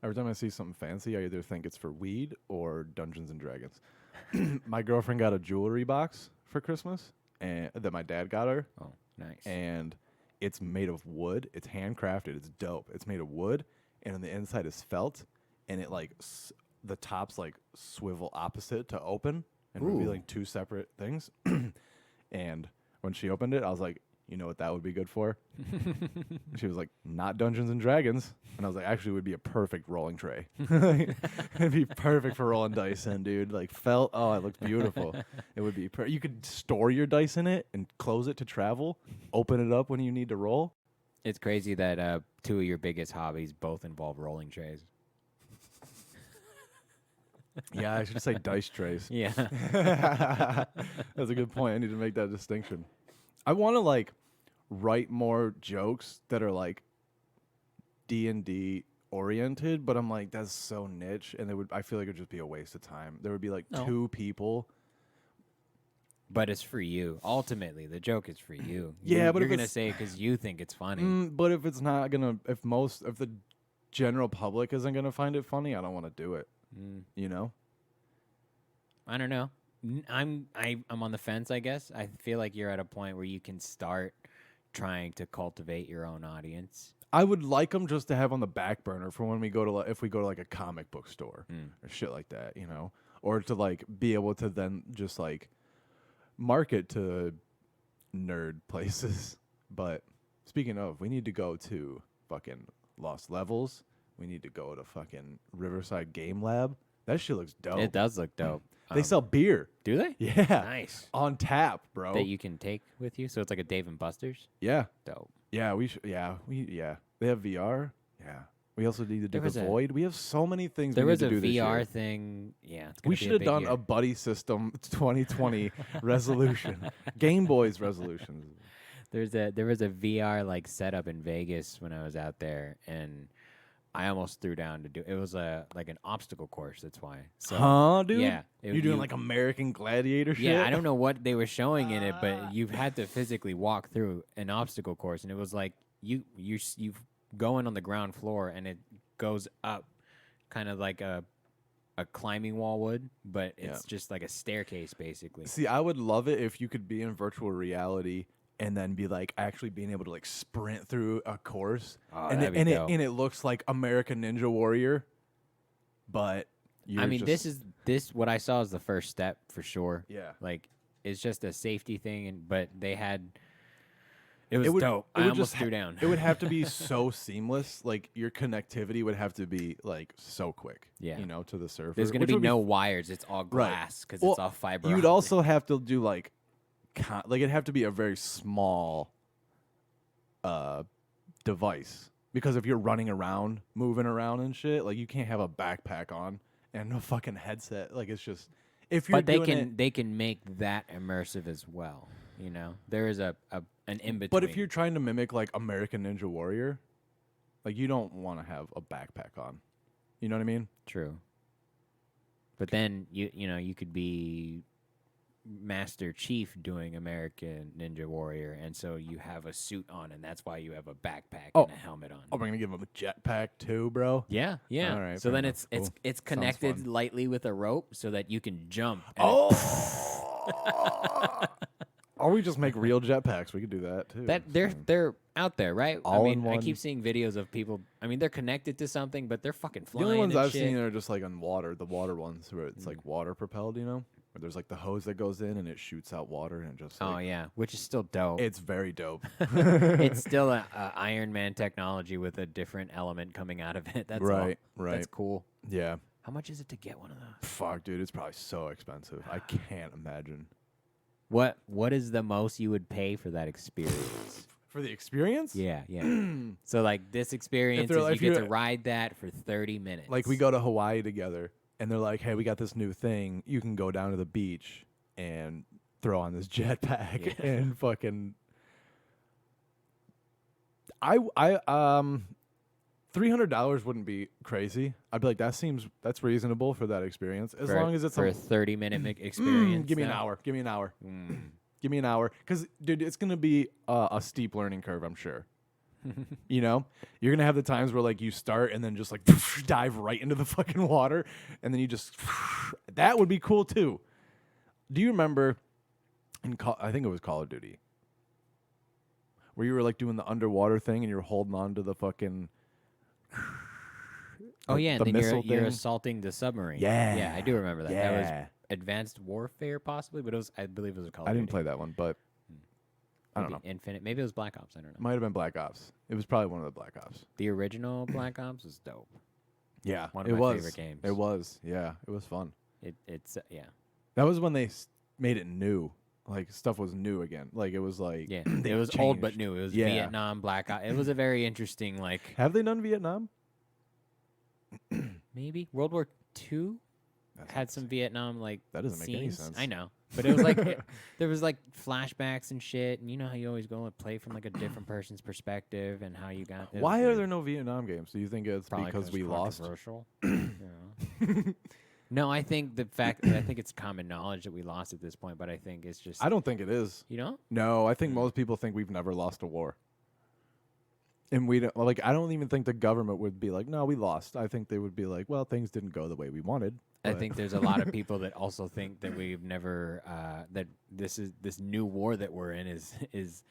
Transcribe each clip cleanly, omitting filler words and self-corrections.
Every time I see something fancy, I either think it's for weed or Dungeons and Dragons. My girlfriend got a jewelry box for Christmas, and that my dad got her, Oh, nice. and it's made of wood. It's handcrafted. It's dope. It's made of wood, and on the inside is felt, and it like the tops like swivel opposite to open and revealing two separate things. And when she opened it, I was like, you know what that would be good for? She was like, not Dungeons and Dragons. And I was like, actually, it would be a perfect rolling tray. It'd be perfect for rolling dice in, dude. Like felt, oh, it looks beautiful. It would be, you could store your dice in it and close it to travel, open it up when you need to roll. It's crazy that two of your biggest hobbies both involve rolling trays. Yeah, I should say dice trays. Yeah. That's a good point. I need to make that distinction. I want to like write more jokes that are like D&D oriented, but I'm like, that's so niche, and I feel like it would just be a waste of time. There would be like two people. But it's for you. Ultimately, the joke is for you. Yeah, but you're gonna say it because you think it's funny. But if it's not gonna, if the general public isn't gonna find it funny, I don't want to do it. You know? I don't know. I'm on the fence, I guess. I feel like you're at a point where you can start trying to cultivate your own audience. I would like them just to have on the back burner for when we go to if we go to like a comic book store or shit like that, you know, or to like be able to then just like market to nerd places. But speaking of, we need to go to fucking Lost Levels. We need to go to fucking Riverside Game Lab. That shit looks dope. It does look dope. They sell beer. Do they? Yeah. Nice. On tap, bro. That you can take with you, so it's like a Dave and Buster's. Yeah. Dope. Yeah, we should. Yeah, They have VR. Yeah. We also need to do the Void. We have so many things. There we was need to a do this VR year. thing. Yeah. We should have done a buddy system 2020 resolution. Gameboiz resolutions. There was a VR like setup in Vegas when I was out there, and I almost threw down to do. It was like an obstacle course. That's why. So, huh, dude? Yeah. You're doing like American Gladiator shit? Yeah, I don't know what they were showing in it, but you had to physically walk through an obstacle course, and it was like you go in on the ground floor, and it goes up, kind of like a climbing wall would, but it's just like a staircase basically. See, I would love it if you could be in virtual reality and then be like actually being able to like sprint through a course, and it looks like American Ninja Warrior, but I mean, this what I saw is the first step for sure. Yeah, like it's just a safety thing, but they had. It was dope. I almost threw down. It would have to be so seamless. Like your connectivity would have to be like so quick. Yeah, you know, to the server. There's gonna be no wires. It's all glass because it's all fiber. You'd also have to do like it'd have to be a very small device, because if you're running around, moving around and shit, like you can't have a backpack on and a fucking headset. Like it's just But they can make that immersive as well. You know, there is an in between. But if you're trying to mimic like American Ninja Warrior, like you don't want to have a backpack on. You know what I mean? True. But then you could be Master Chief doing American Ninja Warrior, and so you have a suit on, and that's why you have a backpack and a helmet on. Oh, we're gonna give him a jetpack too, bro. Yeah. All right. So then it's connected lightly with a rope so that you can jump. Or we just make real jetpacks. We could do that too. That they're out there, right? All in one. I keep seeing videos of people. I mean, they're connected to something, but they're fucking flying. The only ones and I've shit. seen are just like on water, the water ones where it's like water propelled, you know? Where there's like the hose that goes in and it shoots out water and it just like, Oh yeah, which is still dope. it's very dope. It's still a Iron Man technology with a different element coming out of it. That's Right. That's cool. Yeah. How much is it to get one of those? Fuck, dude, it's probably so expensive. I can't imagine. What is the most you would pay for that experience? For the experience? Yeah. So like this experience is you get to ride that for 30 minutes. Like we go to Hawaii together and they're like, hey, we got this new thing. You can go down to the beach and throw on this jetpack and fucking $300 wouldn't be crazy. I'd be like, that's reasonable for that experience. As long as it's for a 30-minute experience. Give me an hour. Give me an hour. Give me an hour. Because, dude, it's going to be a steep learning curve, I'm sure. You know, you're gonna have the times where like you start and then just like dive right into the fucking water, and then you just that would be cool too. Do you remember I think it was Call of Duty, where you were like doing the underwater thing and you were holding on to the fucking Oh yeah, the and then missile you're thing? assaulting the submarine. Yeah. Yeah, I do remember that. That was Yeah. Advanced Warfare possibly, but it was I believe it was a Call of I didn't Duty. play that one, but I don't know. Maybe Infinite. Maybe it was Black Ops. I don't know. Might have been Black Ops. It was probably one of the Black Ops. The original Black Ops was dope. Yeah, One of it my was. favorite games. It was. Yeah, it was fun. It's yeah. That was when they made it new. Like stuff was new again. Like it was like Yeah, they it was old but changed. new. It was Yeah. Vietnam, Black Ops. It was a very interesting, like Have they done Vietnam? maybe World War II That's had some Vietnam like That doesn't make any scenes. sense. I know, but it was like there was like flashbacks and shit, and you know how you always go and play from like a different person's perspective and how you got. it was Why are weird. there no Vietnam games? Do you think it's Probably because we lost? controversial. Yeah. No, I think the fact that I think it's common knowledge that we lost at this point, but I think it's just I don't think it is. you know. No, I think most people think we've never lost a war. And we don't like. I don't even think the government would be like, "No, we lost." I think they would be like, "Well, things didn't go the way we wanted." I but- think there's a lot of people that also think that we've never that this new war that we're in is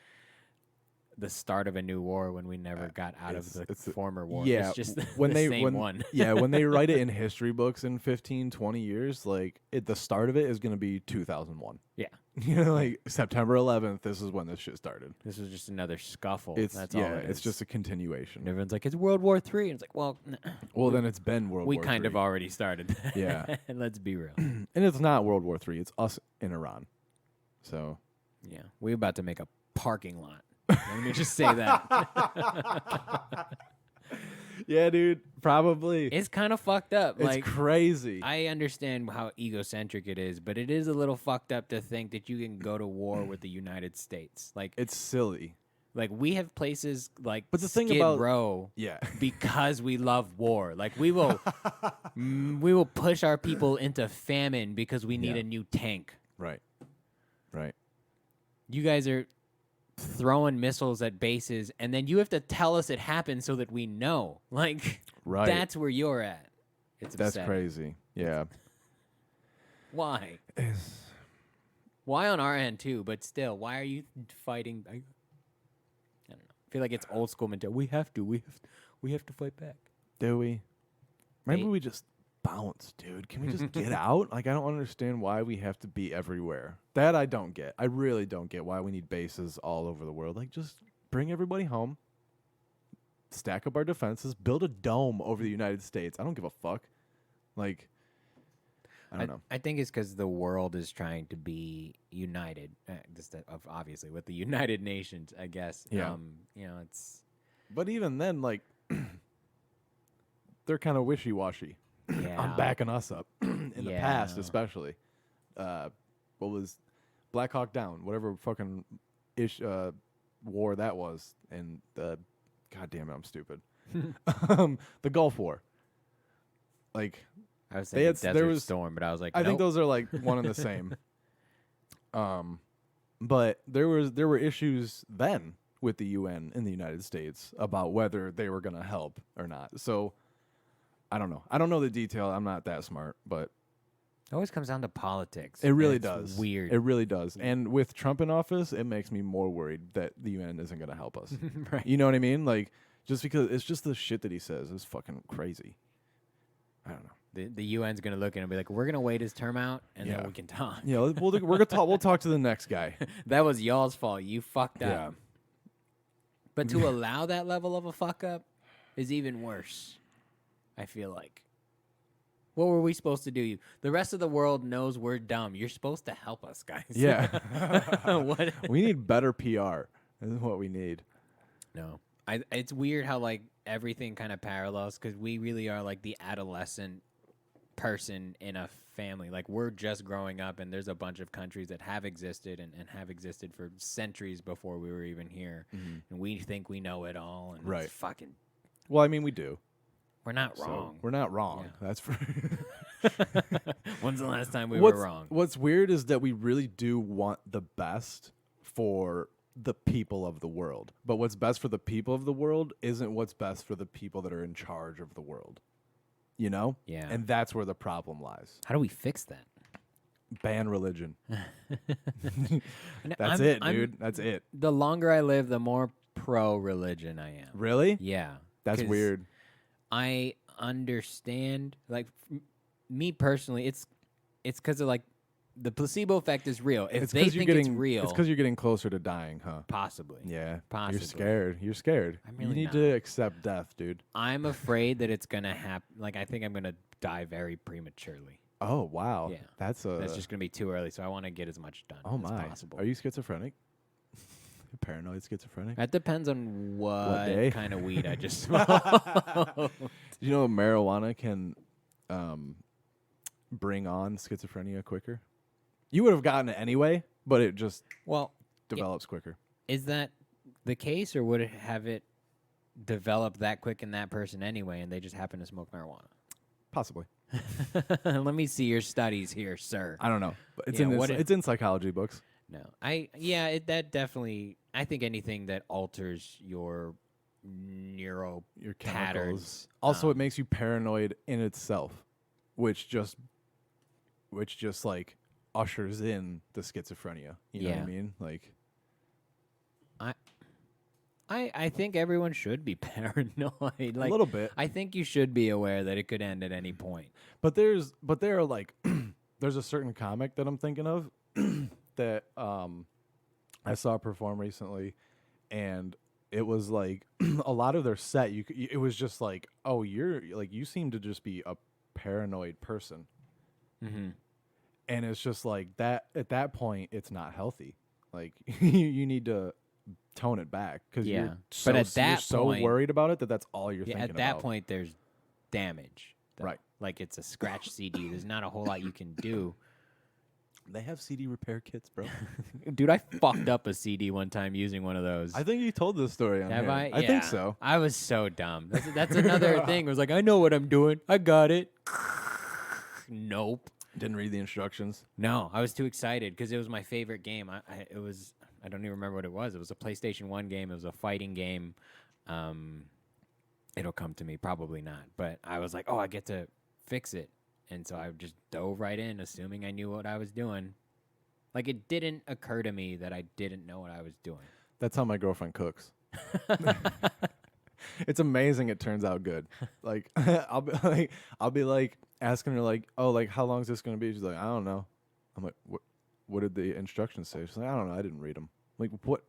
the start of a new war when we never got out of the it's former war. Yeah, it's just when the they same when one. yeah when they write it in history books in 15, 20 years, like the start of it is going to be 2001. Yeah, You know, like September 11th. This is when this shit started. this was just another scuffle. It's That's yeah, all it it's is. just a continuation. And everyone's like, it's World War III. And it's like, well, Well, then it's been World we War kind of III. already started. Yeah. And let's be real. And it's not World War III. It's us in Iran. So Yeah, we're about to make a parking lot. Let me just say that. yeah, dude, probably It's kind of fucked up. it's Like, crazy. I understand how egocentric it is, but it is a little fucked up to think that you can go to war with the United States. Like It's silly. we have places like But the thing Skid about- Row Yeah. because we love war. Like we will push our people into famine because we need Yeah. a new tank. Right. Right. You guys are throwing missiles at bases, and then you have to tell us it happened so that we know. Like, Right. that's where you're at. It's That's upsetting. crazy. Yeah. Why? Why on our end too? But still, why are you fighting? I don't know. I feel like it's old school mentality. We have to fight back. Do we? Maybe They- we just bounce, dude. Can we just get out? Like, I don't understand why we have to be everywhere. That I don't get. I really don't get why we need bases all over the world. Like, just bring everybody home, stack up our defenses, build a dome over the United States. I don't give a fuck. Like, I don't know. I think it's because the world is trying to be united. Obviously, with the United Nations, I guess. Yeah. You know, it's But even then, like, they're kind of wishy-washy yeah. on backing us up in the past, Yeah. especially. What was Black Hawk Down, whatever fucking war that was, and God damn it, I'm stupid. The Gulf War. Like, I was they thinking had- Desert there was- Storm, but I was like, I think nope. those are like one and the same. But there were issues then with the UN in the United States about whether they were going to help or not. So I don't know. I don't know the detail. I'm not that smart, but It always comes down to politics. it really It's does. Weird. It really does. And with Trump in office, it makes me more worried that the UN isn't going to help us. Right. You know what I mean? Like, just because it's just the shit that he says is fucking crazy. I don't know. The UN's gonna look at him and be like, "We're gonna wait his term out, and Yeah. then we can talk." Yeah, we're gonna talk. We'll talk to the next guy. That was y'all's fault. You fucked up. Yeah. But to allow that level of a fuck up is even worse. I feel like. What were we supposed to do? The rest of the world knows we're dumb. You're supposed to help us, guys. Yeah. What? We need better PR. This is what we need. No. It's weird how like everything kind of parallels because we really are like the adolescent person in a family. Like we're just growing up, and there's a bunch of countries that have existed and have existed for centuries before we were even here, and we think we know it all. And Right. it's fucking, Well, I mean, we do. we're not So wrong. we're not wrong. Yeah. That's for. When's the last time we were wrong? What's weird is that we really do want the best for the people of the world. But what's best for the people of the world isn't what's best for the people that are in charge of the world. You know? Yeah. And that's where the problem lies. How do we fix that? Ban religion. And That's it, dude. That's it. The longer I live, the more pro-religion I am. Really? Yeah. That's 'Cause weird. I understand, like, me personally, it's because of, like, the placebo effect is real. If they think it's real, It's because you're getting closer to dying, huh? possibly. Yeah. Possibly. You're scared. You're scared. I'm You really need not. to accept death, dude. I'm afraid that it's gonna happen. Like, I think I'm gonna die very prematurely. Oh, wow. Yeah. That's just gonna be too early. So I want to get as much done oh as my. possible. Are you schizophrenic? Paranoid schizophrenic? That depends on what day? kind of weed I just smoked. You know, marijuana can bring on schizophrenia quicker. You would have gotten it anyway, but it just Well, develops quicker. is that the case, or would it have it develop that quick in that person anyway, and they just happen to smoke marijuana? Possibly. Let me see your studies here, sir. I don't know. But it's Yeah, in what if- it's in psychology books. No, that definitely. I think anything that alters your neuro Your patterns. chemicals. Also, it makes you paranoid in itself, which just like ushers in the schizophrenia. You know what I Yeah. mean? Like, I think everyone should be paranoid. Like, a little bit. I think you should be aware that it could end at any point. But there are like there's a certain comic that I'm thinking of that I saw perform recently, and it was like a lot of their set. It was just like, oh, you seem to just be a paranoid person, Mm-hmm. and it's just like that. At that point, it's not healthy. Like you need to tone it back because Yeah. you're so, But at that you're so point- worried about it that's all you're Yeah, thinking at that about. point, there's damage. though. Right. Like, it's a scratch CD. There's not a whole lot you can do. They have CD repair kits, bro. Dude, I fucked up a CD one time using one of those. I think you told this story on Have here. I? I think Yeah. so. I was so dumb. That's another thing. It was like, I know what I'm doing. I got it. Nope. Didn't read the instructions. No, I was too excited because it was my favorite game. I don't even remember what it was. It was a PlayStation 1 game. It was a fighting game. It'll come to me. Probably not. But I was like, oh, I get to fix it. And so I just dove right in, assuming I knew what I was doing. Like, it didn't occur to me that I didn't know what I was doing. That's how my girlfriend cooks. It's amazing. It turns out good. Like I'll be like asking her like, oh, like how long is this gonna be? She's like, I don't know. I'm like, what did the instructions say? She's like, I don't know. I didn't read them. Like, what?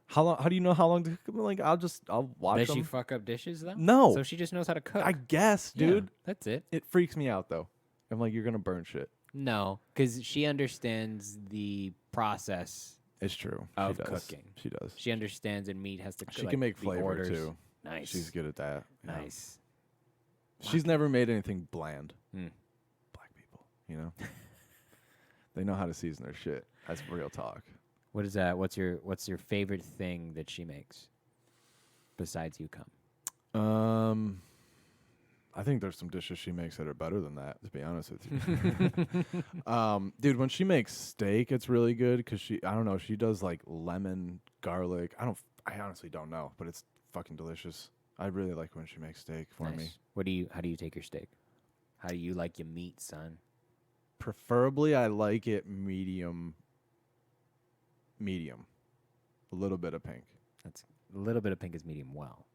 How long? How do you know how long to cook? I'm like, I'll watch Does them. she fuck up dishes, though? No. So she just knows how to cook. I guess, Yeah, dude. that's it. It freaks me out though. I'm like, you're gonna burn shit. No, because she understands the process It's true. of she does. cooking. She does. She understands, and meat has to. She like, can make the flavor orders. too. Nice. She's good at that. Yeah. Nice. She's never made anything bland. Hmm. Black people, you know, they know how to season their shit. That's real talk. What is that? What's your favorite thing that she makes besides you come? I think there's some dishes she makes that are better than that. To be honest with you, dude, when she makes steak, it's really good because I don't know, she does like lemon, garlic. I honestly don't know, but it's fucking delicious. I really like when she makes steak for me. Nice. How do you take your steak? How do you like your meat, son? Preferably, I like it medium. A little bit of pink. That's a little bit of pink is medium well.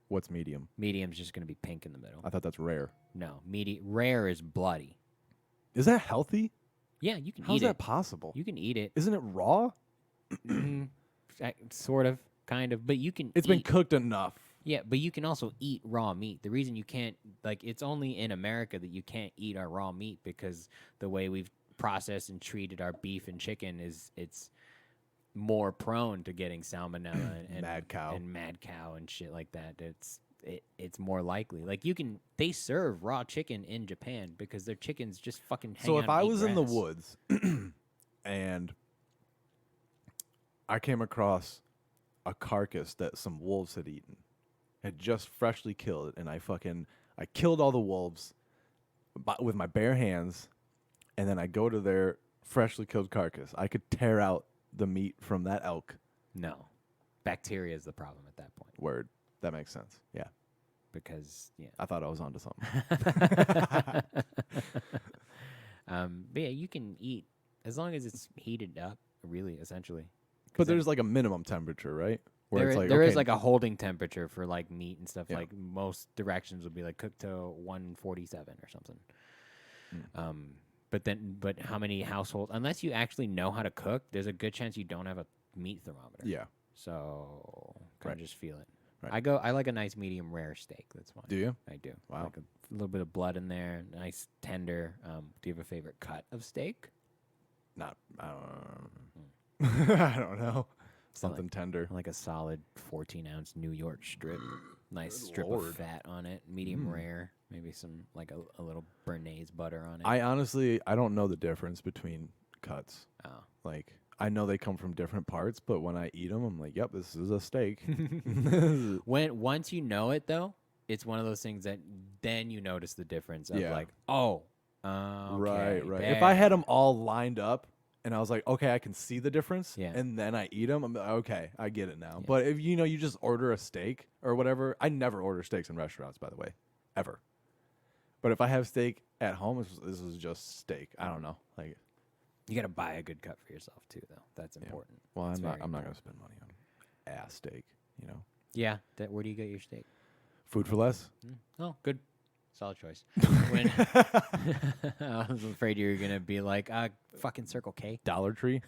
What's medium? Medium's just gonna be pink in the middle. I thought that's rare. No, rare is bloody. Is that healthy? Yeah, you can How's eat that it. possible? You can eat it. Isn't it raw? Sort of, kind of, but you can. It's been cooked enough. Yeah, but you can also eat raw meat. The reason you can't, like, it's only in America that you can't eat our raw meat because the way we've processed and treated our beef and chicken it's more prone to getting salmonella and Mad cow and shit like that. It's more likely. Like, they serve raw chicken in Japan because their chickens just fucking hang So out if and I eat was in the grass. woods and I came across a carcass that some wolves had eaten, had just freshly killed, and I killed all the wolves with my bare hands, and then I go to their freshly killed carcass, I could tear out the meat from that elk. No, bacteria is the problem at that point. Word. That makes sense. Yeah. Because I thought I was onto something. but yeah, you can eat as long as it's heated up. Really, essentially. But there's like a minimum temperature, right? Where There, it's like, there okay, is like a holding temperature for like meat and stuff. Yeah. Like most directions would be like cooked to 147 or something. But how many households? Unless you actually know how to cook, there's a good chance you don't have a meat thermometer. Yeah. So kind of Right. just feel it. Right. I like a nice medium rare steak. That's fine. Do you? I do. Wow. Like a little bit of blood in there, nice tender. Do you have a favorite cut of steak? Not. I don't know. I don't know. Something like- tender. Like a solid 14-ounce New York strip. Nice Good strip Lord. of fat on it. Medium rare. Maybe some like a little béarnaise butter on it. I honestly, I don't know the difference between cuts. Oh. Like, I know they come from different parts, but when I eat them, I'm like, yep, this is a steak. Once you know it though, it's one of those things that then you notice the difference of Yeah. like, oh, okay, Right. If I had there. them all lined up and I was like, okay, I can see the difference, Yeah. and then I eat them, I'm like, okay, I get it now. Yeah. But if you just order a steak or whatever, I never order steaks in restaurants, by the way, ever. But if I have steak at home, this is just steak. I don't know, like. You gotta buy a good cut for yourself too, though. That's important. Well, That's I'm not very gonna important. spend money on ass steak. You know, Yeah. Where do you get your steak? food for less. Oh, good. Solid choice. When I was afraid you were gonna be like, fucking Circle K. Dollar Tree.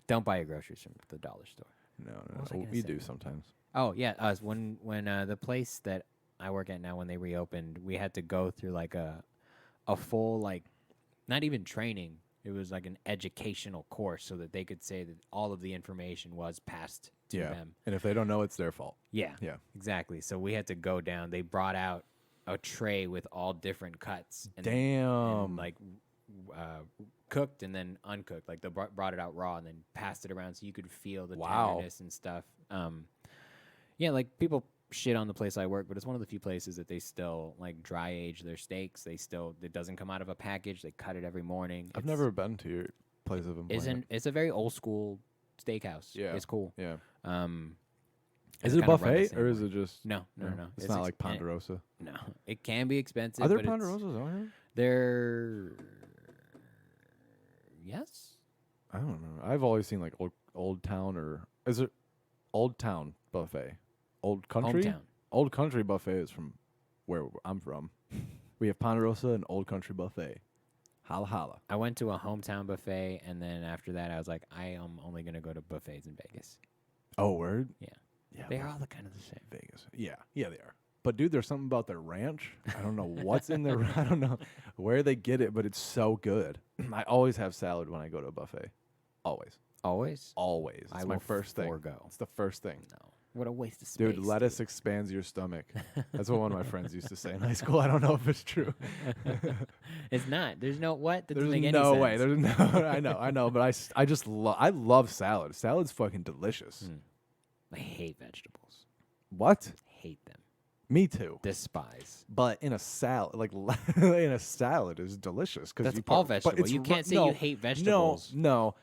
Don't buy your groceries from the dollar store. No, was I no, gonna we say? do sometimes. Oh yeah, us when the place that I work at now, when they reopened, we had to go through like a full like, not even training. It was like an educational course so that they could say that all of the information was passed to Yeah, them. and if they don't know, it's their fault. Yeah, Yeah. exactly. So we had to go down. They brought out a tray with all different cuts. And Damn. like cooked and then uncooked. Like they brought it out raw and then passed it around so you could feel the Wow. tenderness and stuff. Yeah, like people shit on the place I work, but it's one of the few places that they still like dry age their steaks. It doesn't come out of a package. They cut it every morning. I've never been to your place of employment. It's a very old school steakhouse. Yeah. It's cool. Yeah. It's Is it a kind of run the buffet same or is way. it just? No. It's not like Ponderosa. No, it can be expensive. Are there but it's- Ponderosas out here? They're yes. I don't know. I've always seen like old Town or is it Old Town buffet? Old Country. Hometown. Old Country buffet is from where I'm from. We have Ponderosa and Old Country buffet. Holla holla. I went to a hometown buffet, and then after that, I was like, I am only gonna go to buffets in Vegas. Oh, word. Yeah. Yeah. They are all kind of the same. Vegas. Yeah, they are. But dude, there's something about their ranch. I don't know what's in their. I don't know where they get it, but it's so good. I always have salad when I go to a buffet. Always, Always. always. It's I my will first thing. forego. It's the first thing. No. What a waste of space. Dude, lettuce expands your stomach. That's what one of my friends used to say in high school. I don't know if it's true. It's not. There's no what. That doesn't There's make no any way. sense. There's no. I know, but I just I love salad. Salad's fucking delicious. I hate vegetables. What? Hate them. Me too. Despise. But in a salad, like in a salad, is delicious because That's you all but vegetable. it's You can't say no, you hate vegetables. No,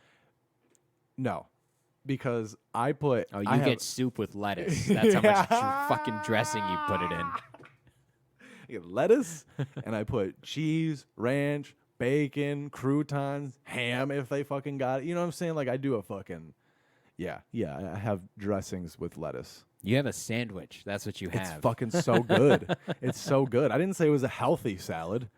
because I put. Oh, you I have- get soup with lettuce. That's how much fucking dressing you put it in. I get lettuce, and I put cheese, ranch, bacon, croutons, ham if they fucking got it. You know what I'm saying? Like I do a fucking. Yeah. I have dressings with lettuce. You have a sandwich. That's what you have. It's fucking so good. It's so good. I didn't say it was a healthy salad.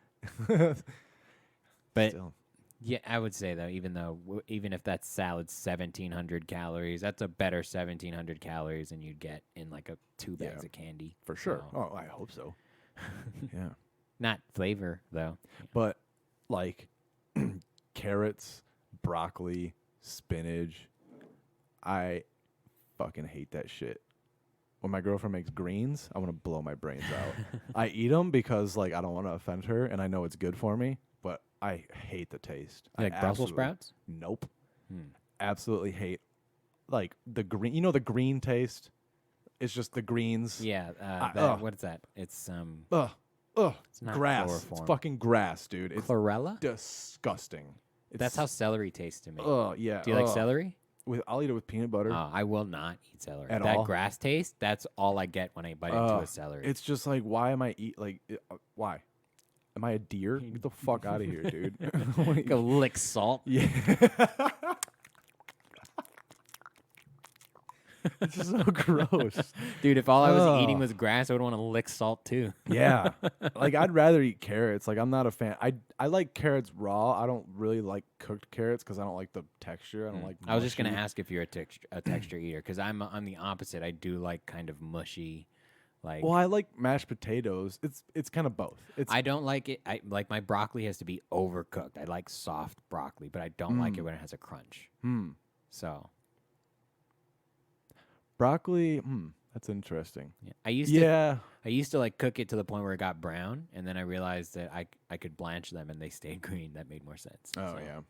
But Still. yeah, I would say though, even if that salad's 1,700 calories, that's a better 1,700 calories than you'd get in like a 2 bags Yeah. of candy. For sure. So, Oh, I hope so. Yeah. not flavor though. But like carrots, broccoli, spinach, I fucking hate that shit. When my girlfriend makes greens, I want to blow my brains out. I eat them because like I don't want to offend her and I know it's good for me, but I hate the taste. You I like Brussels absolutely- sprouts? Nope. Absolutely hate like the green. You know the green taste? It's just the greens. Yeah. ugh. What is that? It's Ugh. It's not Grass. It's chloroform. fucking grass, dude. It's chlorella. disgusting. That's how celery tastes to me. Oh yeah. Do you like celery? I'll eat it with peanut butter. I will not eat celery. At that all? grass taste, that's all I get when I bite into a celery. It's just like, why am I why? Am I a deer? Get the fuck out of here, dude. Go lick salt. Yeah. It's just so gross. Dude, if all I was eating was grass, I would want to lick salt too. Yeah. Like, I'd rather eat carrots. Like, I'm not a fan. I like carrots raw. I don't really like cooked carrots because I don't like the texture. I don't like I was just going to mushy. ask if you're a texture eater because I'm the opposite. I do like kind of mushy. Like, Well, I like mashed potatoes. It's kind of both. I don't like it. I like my broccoli has to be overcooked. I like soft broccoli, but I don't like it when it has a crunch. So broccoli, that's interesting. yeah. I used to like cook it to the point where it got brown, and then I realized that I could blanch them and they stayed green. That made more sense. Oh, so.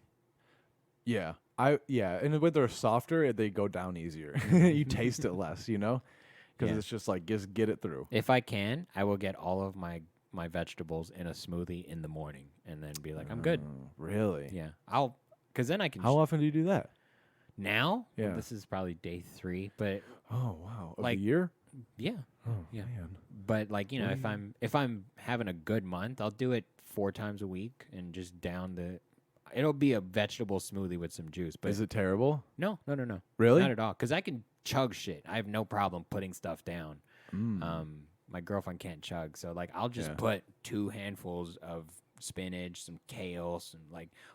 yeah. And when they're softer, they go down easier. You taste it less, because it's just like, just get it through. If I can, I will get all of my vegetables in a smoothie in the morning and then be like, I'm good. Really? Yeah. Because then I can. How often do you do that? Now? Yeah. This is probably day 3, but Oh wow, of Like- a year? yeah. Oh Yeah. man. But like, if I'm having a good month, I'll do it 4 times a week and just it'll be a vegetable smoothie with some juice. But Is it terrible? No. Really? Not at all. Because I can chug shit. I have no problem putting stuff down. My girlfriend can't chug, so like I'll just put 2 handfuls of spinach, some kale, some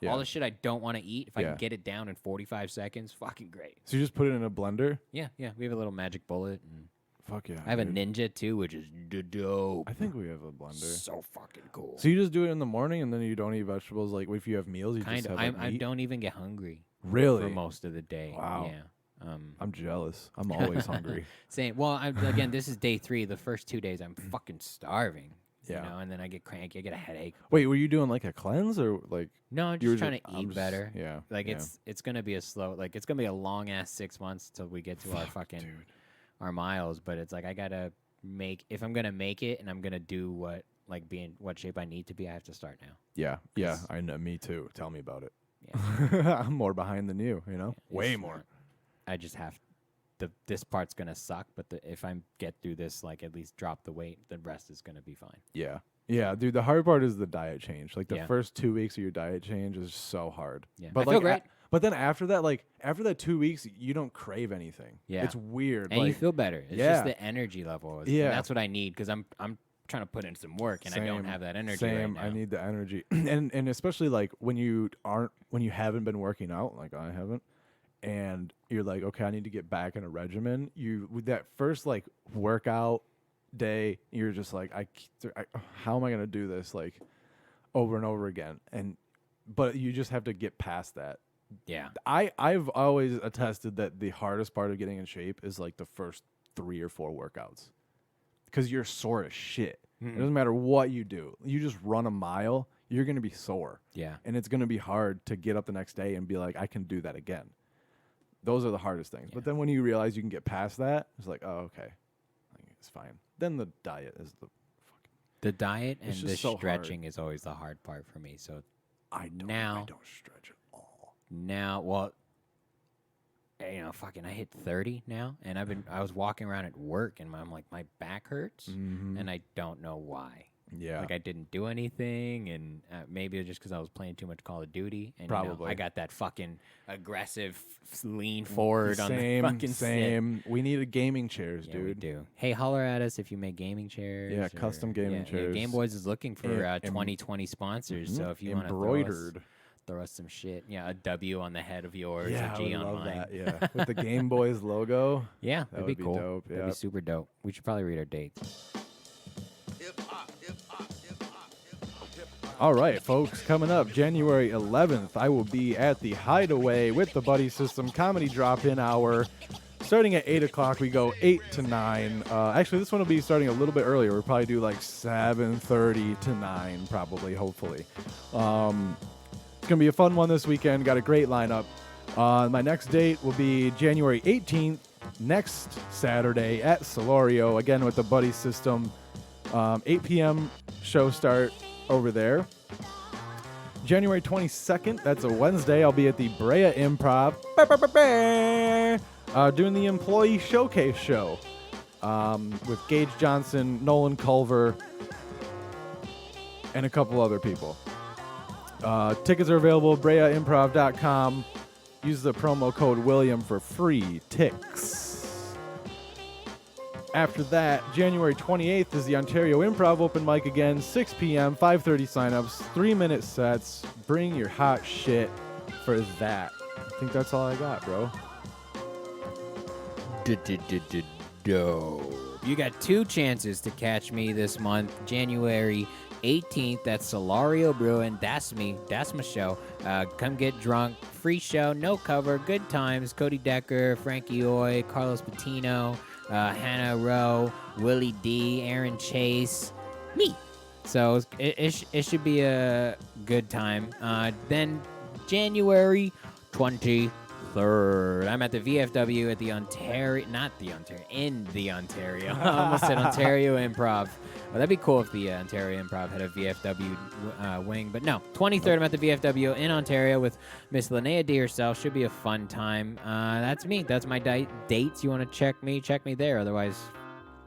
all the shit I don't want to eat. If I can get it down in 45 seconds, fucking great. So you just put it in a blender? Yeah. We have a little magic bullet, and Fuck yeah. I have a dude. Ninja too, which is dope. I think we have a blender. So fucking cool. So you just do it in the morning, and then you don't eat vegetables. Like if you have meals, you Kind just of. have I meat? don't even get hungry Really? for most of the day. Wow. Yeah. I'm jealous. I'm always hungry. Same. Well, again, this is day 3. The first 2 days, I'm fucking starving. Yeah. And then I get cranky. I get a headache. Wait, were you doing like a cleanse or like? No, I'm you were just trying to I'm eat just- better. Yeah. Like yeah. it's gonna be it's gonna be a long ass 6 months till we get to our fucking dude. our miles. But it's like I gotta if I'm gonna make it and I'm gonna do what shape I need to be, I have to start now. Yeah. I know. Me too. Tell me about it. Yeah. I'm more behind than you. Way It's- more. I just have this part's gonna suck, but if I get through this, like at least drop the weight, the rest is gonna be fine. Yeah, dude. The hard part is the diet change. Like the Yeah. first 2 weeks of your diet change is so hard. Yeah. But I feel great. but then after that 2 weeks, you don't crave anything. Yeah. It's weird. And you like, feel better. It's yeah. just the energy level. And Yeah. that's what I need because I'm trying to put in some work and I don't have that energy right Same. now. I need the energy, and especially like when you haven't been working out, like I haven't, and you're like, okay, I need to get back in a regimen. With that first like workout day, you're just like, how am I gonna do this like over and over again? But you just have to get past that. Yeah. I've always attested that the hardest part of getting in shape is like the first 3 or 4 workouts, because you're sore as shit. It doesn't matter what you do. You just run a mile, you're gonna be sore. Yeah. And it's going to be hard to get up the next day and be like, I can do that again. Those are the hardest things. But then when you realize you can get past that, it's like, oh, okay. Like, it's fine. Then the diet is The diet and It's the just so hard. stretching is always the hard part for me. So I don't stretch at all. now, well, fucking I hit 30 now and I was walking around at work and I'm like, my back hurts and I don't know why. Yeah. Like I didn't do anything, and maybe it's just because I was playing too much Call of Duty, and Probably. I got that fucking aggressive lean forward on the Same, fucking same. We needed gaming chairs, sit. dude. Yeah, we do. Hey, holler at us if you make gaming chairs. Yeah, or- custom gaming chairs. Gameboiz is looking for 2020 sponsors, so if you want to Embroidered. throw us some shit, a W on the head of yours, Yeah, a I G would on love mine. that. Yeah, with the Gameboiz logo. Yeah, That that'd would be be cool. dope, That'd be yep. super dope. We should probably read our dates. All right, folks, coming up January 11th, I will be at the Hideaway with the Buddy System Comedy Drop-In Hour. Starting at 8 o'clock, we go 8 to 9. Actually, this one will be starting a little bit earlier. We'll probably do like 7:30 to 9, probably, hopefully. It's going to be a fun one this weekend. Got a great lineup. My next date will be January 18th, next Saturday at Solorio, again with the Buddy System. 8 p.m. show start over there. January 22nd, that's a Wednesday, I'll be at the Brea Improv doing the Employee Showcase show with Gage Johnson, Nolan Culver, and a couple other people. Tickets are available at breaimprov.com. Use the promo code William for free ticks. After that, January 28th is the Ontario Improv Open Mic again, 6 p.m., 5:30 signups, 3-minute sets. Bring your hot shit for that. I think that's all I got, bro. You got 2 chances to catch me this month. January 18th, that's Solario Brewing. That's me. That's my show. Come get drunk. Free show, no cover, good times. Cody Decker, Frankie Oy, Carlos Patino, Hannah Rowe, Willie D, Aaron Chase, me. So it should be a good time. Then January 23rd, I'm at the VFW at the Ontario, in the Ontario. I almost said Ontario Improv. Well, that'd be cool if the Ontario Improv had a VFW wing. But no, 23rd, I'm at the VFW in Ontario with Miss Linnea D herself. Should be a fun time. That's me. That's my dates. You want to check me there. Otherwise,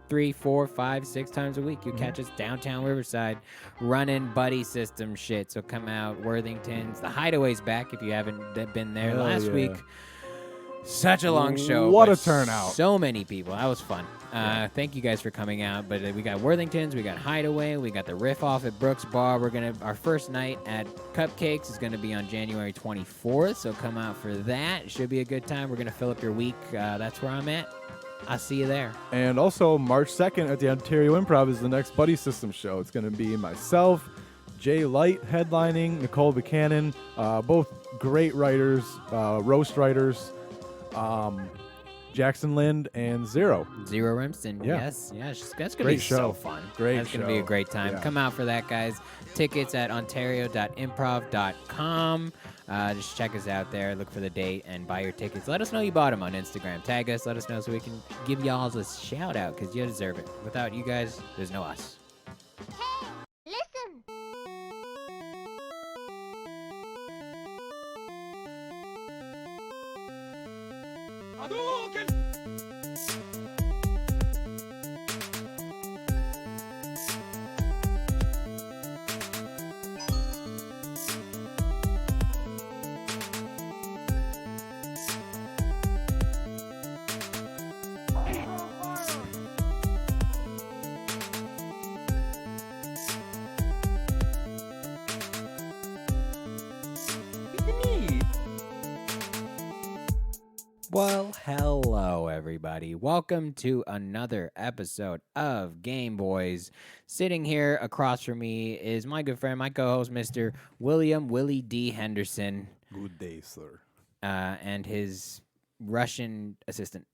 3, 4, 5, 6 times a week. You catch us downtown Riverside running buddy system shit. So come out, Worthington's. The Hideaway's back if you haven't been there. Last week, such a long show. What a turnout. So many people. That was fun. Thank you guys for coming out. But we got Worthington's, we got Hideaway, we got the Riff Off at Brooks Bar. Our first night at Cupcakes is gonna be on January 24th. So come out for that. It should be a good time. We're gonna fill up your week. That's where I'm at. I'll see you there. And also, March 2nd at the Ontario Improv is the next Buddy System show. It's going to be myself, Jay Light headlining, Nicole Buchanan, both great writers, roast writers, Jackson Lind and Zero. Zero Remsen, Yeah. yes. That's going to Great be show. so fun. Great That's going to be a show. great time. Yeah. Come out for that, guys. Tickets at ontario.improv.com. Just check us out there. Look for the date and buy your tickets. Let us know you bought them on Instagram. Tag us. Let us know so we can give y'all a shout out because you deserve it. Without you guys, there's no us. Hey, listen! Well, hello, everybody. Welcome to another episode of Gameboiz. Sitting here across from me is my good friend, my co-host, Mr. William Willie D. Henderson, Good day, sir. and his Russian assistant,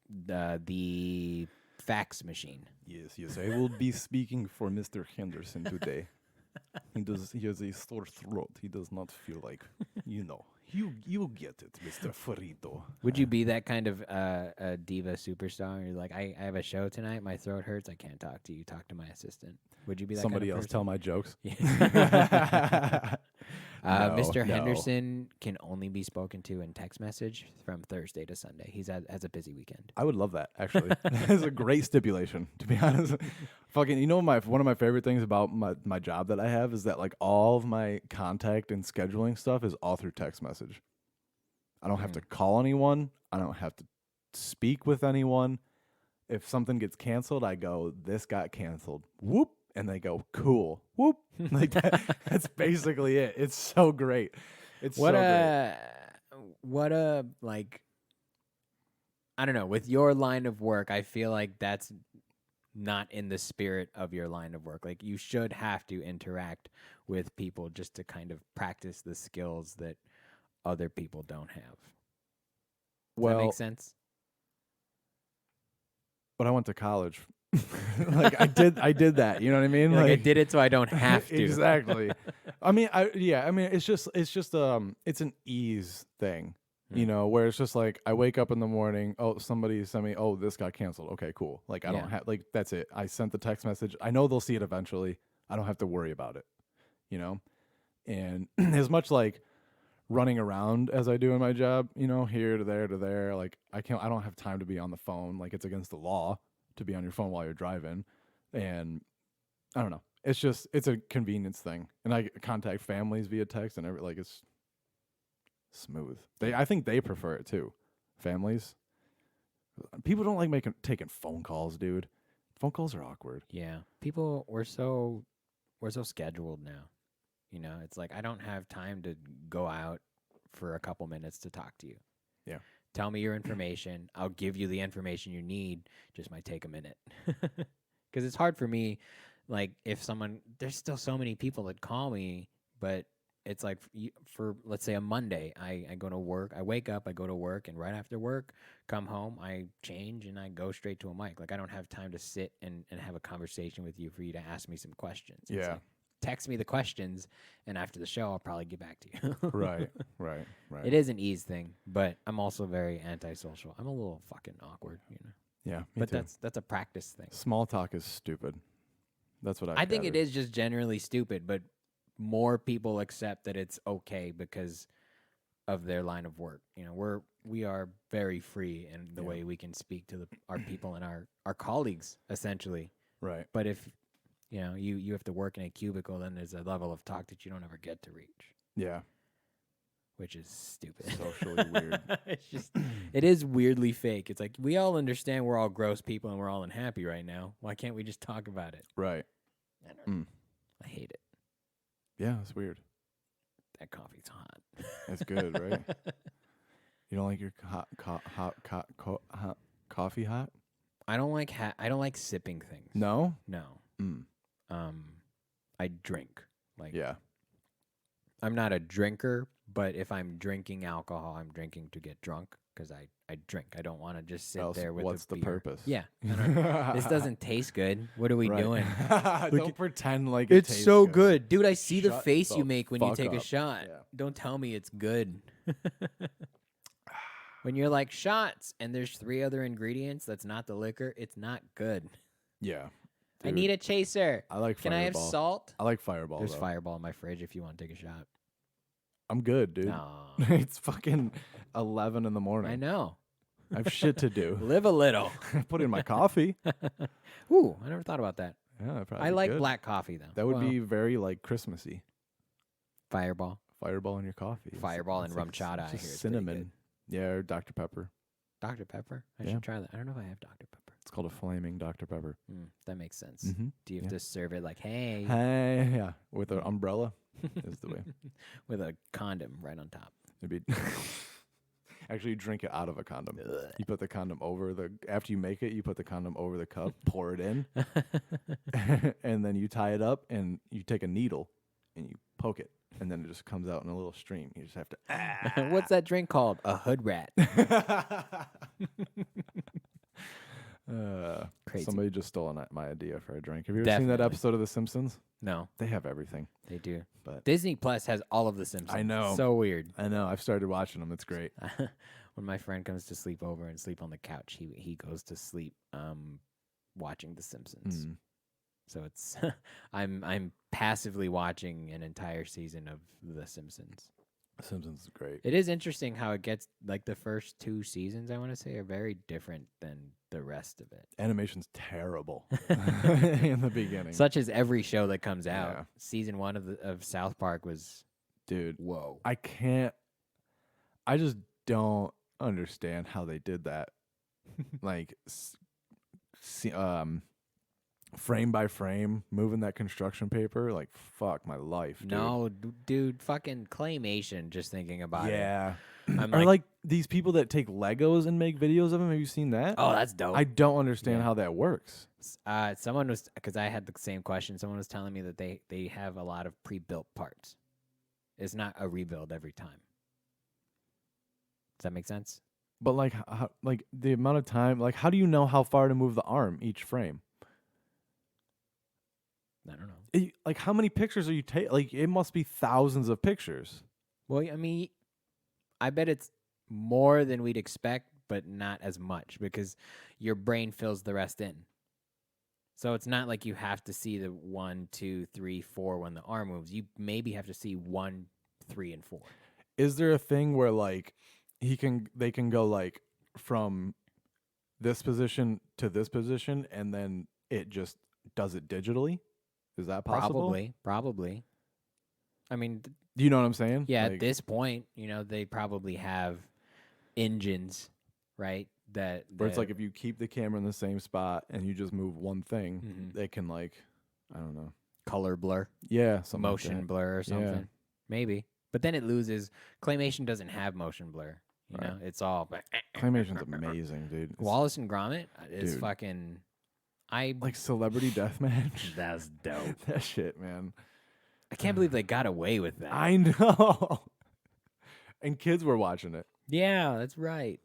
the fax machine. Yes. I will be speaking for Mr. Henderson today. He has a sore throat. He does not feel like, you get it, Mr. Ferido. Would you be that kind of a diva superstar? You're like, I have a show tonight. My throat hurts. I can't talk to you. Talk to my assistant. Would you be that Somebody kind of else person? tell my jokes? Mr. No. Henderson can only be spoken to in text message from Thursday to Sunday. He has a busy weekend. I would love that, actually. That's a great stipulation, to be honest. Fucking, one of my favorite things about my job that I have is that like all of my contact and scheduling stuff is all through text message. I don't have to call anyone. I don't have to speak with anyone. If something gets canceled, I go, this got canceled. Whoop. And they go, cool. Whoop. Like that's basically it. It's so great. It's What so a great. like, I don't know, with your line of work, I feel like that's not in the spirit of your line of work. Like you should have to interact with people just to kind of practice the skills that other people don't have. Does that make sense? But I went to college. Like I did that. You know what I mean? Like I did it so I don't have to. Exactly. It's an ease thing. You know, where it's just like I wake up in the morning, oh, somebody sent me, oh, this got canceled. Okay, cool. Like I don't have that's it. I sent the text message. I know they'll see it eventually. I don't have to worry about it. You know? And as much like running around as I do in my job, you know, here to there, like I don't have time to be on the phone. Like it's against the law to be on your phone while you're driving. And I don't know. It's a convenience thing. And I contact families via text and like it's smooth. I think they prefer it too. Families. People don't like taking phone calls, dude. Phone calls are awkward. Yeah. We're so scheduled now. You know, it's like I don't have time to go out for a couple minutes to talk to you. Yeah. Tell me your information. I'll give you the information you need. Just might take a minute. Because it's hard for me. Like, there's still so many people that call me, but it's like for let's say a Monday, I go to work. I wake up, I go to work, and right after work, come home, I change, and I go straight to a mic. Like, I don't have time to sit and have a conversation with you for you to ask me some questions. It's Yeah. like, text me the questions, and after the show, I'll probably get back to you. Right. It is an ease thing, but I'm also very antisocial. I'm a little fucking awkward, you know. Yeah, me But too. that's a practice thing. Small talk is stupid. That's what I think it is just generally stupid, but more people accept that it's okay because of their line of work. You know, we are very free in the way we can speak to our people and our colleagues, essentially. Right. But if you know you have to work in a cubicle, then there's a level of talk that you don't ever get to reach. Yeah. Which is stupid. Socially weird. It is weirdly fake. It's like we all understand we're all gross people and we're all unhappy right now. Why can't we just talk about it? Right. I don't know. I hate it. Yeah, it's weird. That coffee's hot. It's good, right? You don't like your coffee hot? I don't like sipping things. No? No. Mm. I drink. Like Yeah. I'm not a drinker, but if I'm drinking alcohol, I'm drinking to get drunk because I drink. I don't want to just sit there with what's a the beer. purpose? Yeah. This doesn't taste good. What are we Right. doing? Don't pretend like It's tastes so good. Dude, I see the Shut face the you make when you fuck take a up. shot. Yeah. Don't tell me it's good. When you're like shots and there's 3 other ingredients that's not the liquor, it's not good. Yeah. I Dude, need a chaser. I like Can Fireball. I have salt? I like Fireball. There's though. Fireball in my fridge if you want to take a shot. I'm good, dude. No. It's fucking 11 in the morning. I know. I have shit to do. Live a little. Put in my coffee. Ooh, I never thought about that. Yeah, that'd probably I be like good. black coffee though. That would Well, be very like Christmassy. Fireball. Fireball in your coffee. It's- Fireball it's and rum like chata, I just hear it's pretty cinnamon. Yeah, or Dr. Pepper. Dr. Pepper? I Yeah. should try that. I don't know if I have Dr. Pepper. It's called a flaming Dr. Pepper. That makes sense. Mm-hmm. Do you have Yeah. to serve it like, hey, Hey, yeah, with an umbrella is the way. with a condom right on top? It'd be actually you drink it out of a condom. You put the condom over after you make it, you put the condom over the cup, pour it in, and then you tie it up and you take a needle and you poke it, and then it just comes out in a little stream. You just have to. What's that drink called? A hood rat. Crazy. Somebody just stole my idea for a drink. Have you ever seen that Definitely. episode of The Simpsons? No, They have everything. they do. But Disney Plus has all of the Simpsons. I know. So weird. I know I've started watching them. It's great. When my friend comes to sleep over and sleep on the couch, he goes to sleep watching The Simpsons. Mm. So it's I'm passively watching an entire season of The Simpsons. Simpsons is great. It is interesting how it gets like the first 2 seasons, I want to say, are very different than the rest of it. Animation's terrible in the beginning. Such as every show that comes out. Yeah. Season 1 of South Park was Dude, whoa. I just don't understand how they did that. Like, frame by frame, moving that construction paper. Like, fuck my life, dude. No, dude, fucking claymation. Just thinking about it. Yeah. I'm Or like these people that take Legos and make videos of them. Have you seen that? oh, that's dope. I don't understand Yeah. how that works. Someone was, because I had the same question. Someone was telling me that they have a lot of pre-built parts. It's not a rebuild every time. Does that make sense? But like, like the amount of time, like, how do you know how far to move the arm each frame? I don't know. Like, how many pictures are you taking? Like, it must be thousands of pictures. Well, I mean, I bet it's more than we'd expect, but not as much because your brain fills the rest in. So it's not like you have to see the 1, 2, 3, 4 when the arm moves. You maybe have to see 1, 3, and 4. Is there a thing where like they can go like from this position to this position and then it just does it digitally? Is that possible? Probably. I mean, Do you know what I'm saying? yeah, Like, at this point, they probably have engines, right? where it's like if you keep the camera in the same spot and you just move one thing, Mhm. they can like, I don't know. color blur, Yeah, something like motion that. blur or something. Yeah. Maybe. But then it loses. Claymation doesn't have motion blur. You Right. know, it's all. Claymation's amazing, dude. It's Wallace and Gromit is Dude. fucking. like celebrity deathmatch. That's dope. That shit, man. I can't believe they got away with that. I know. And kids were watching it. Yeah, that's right.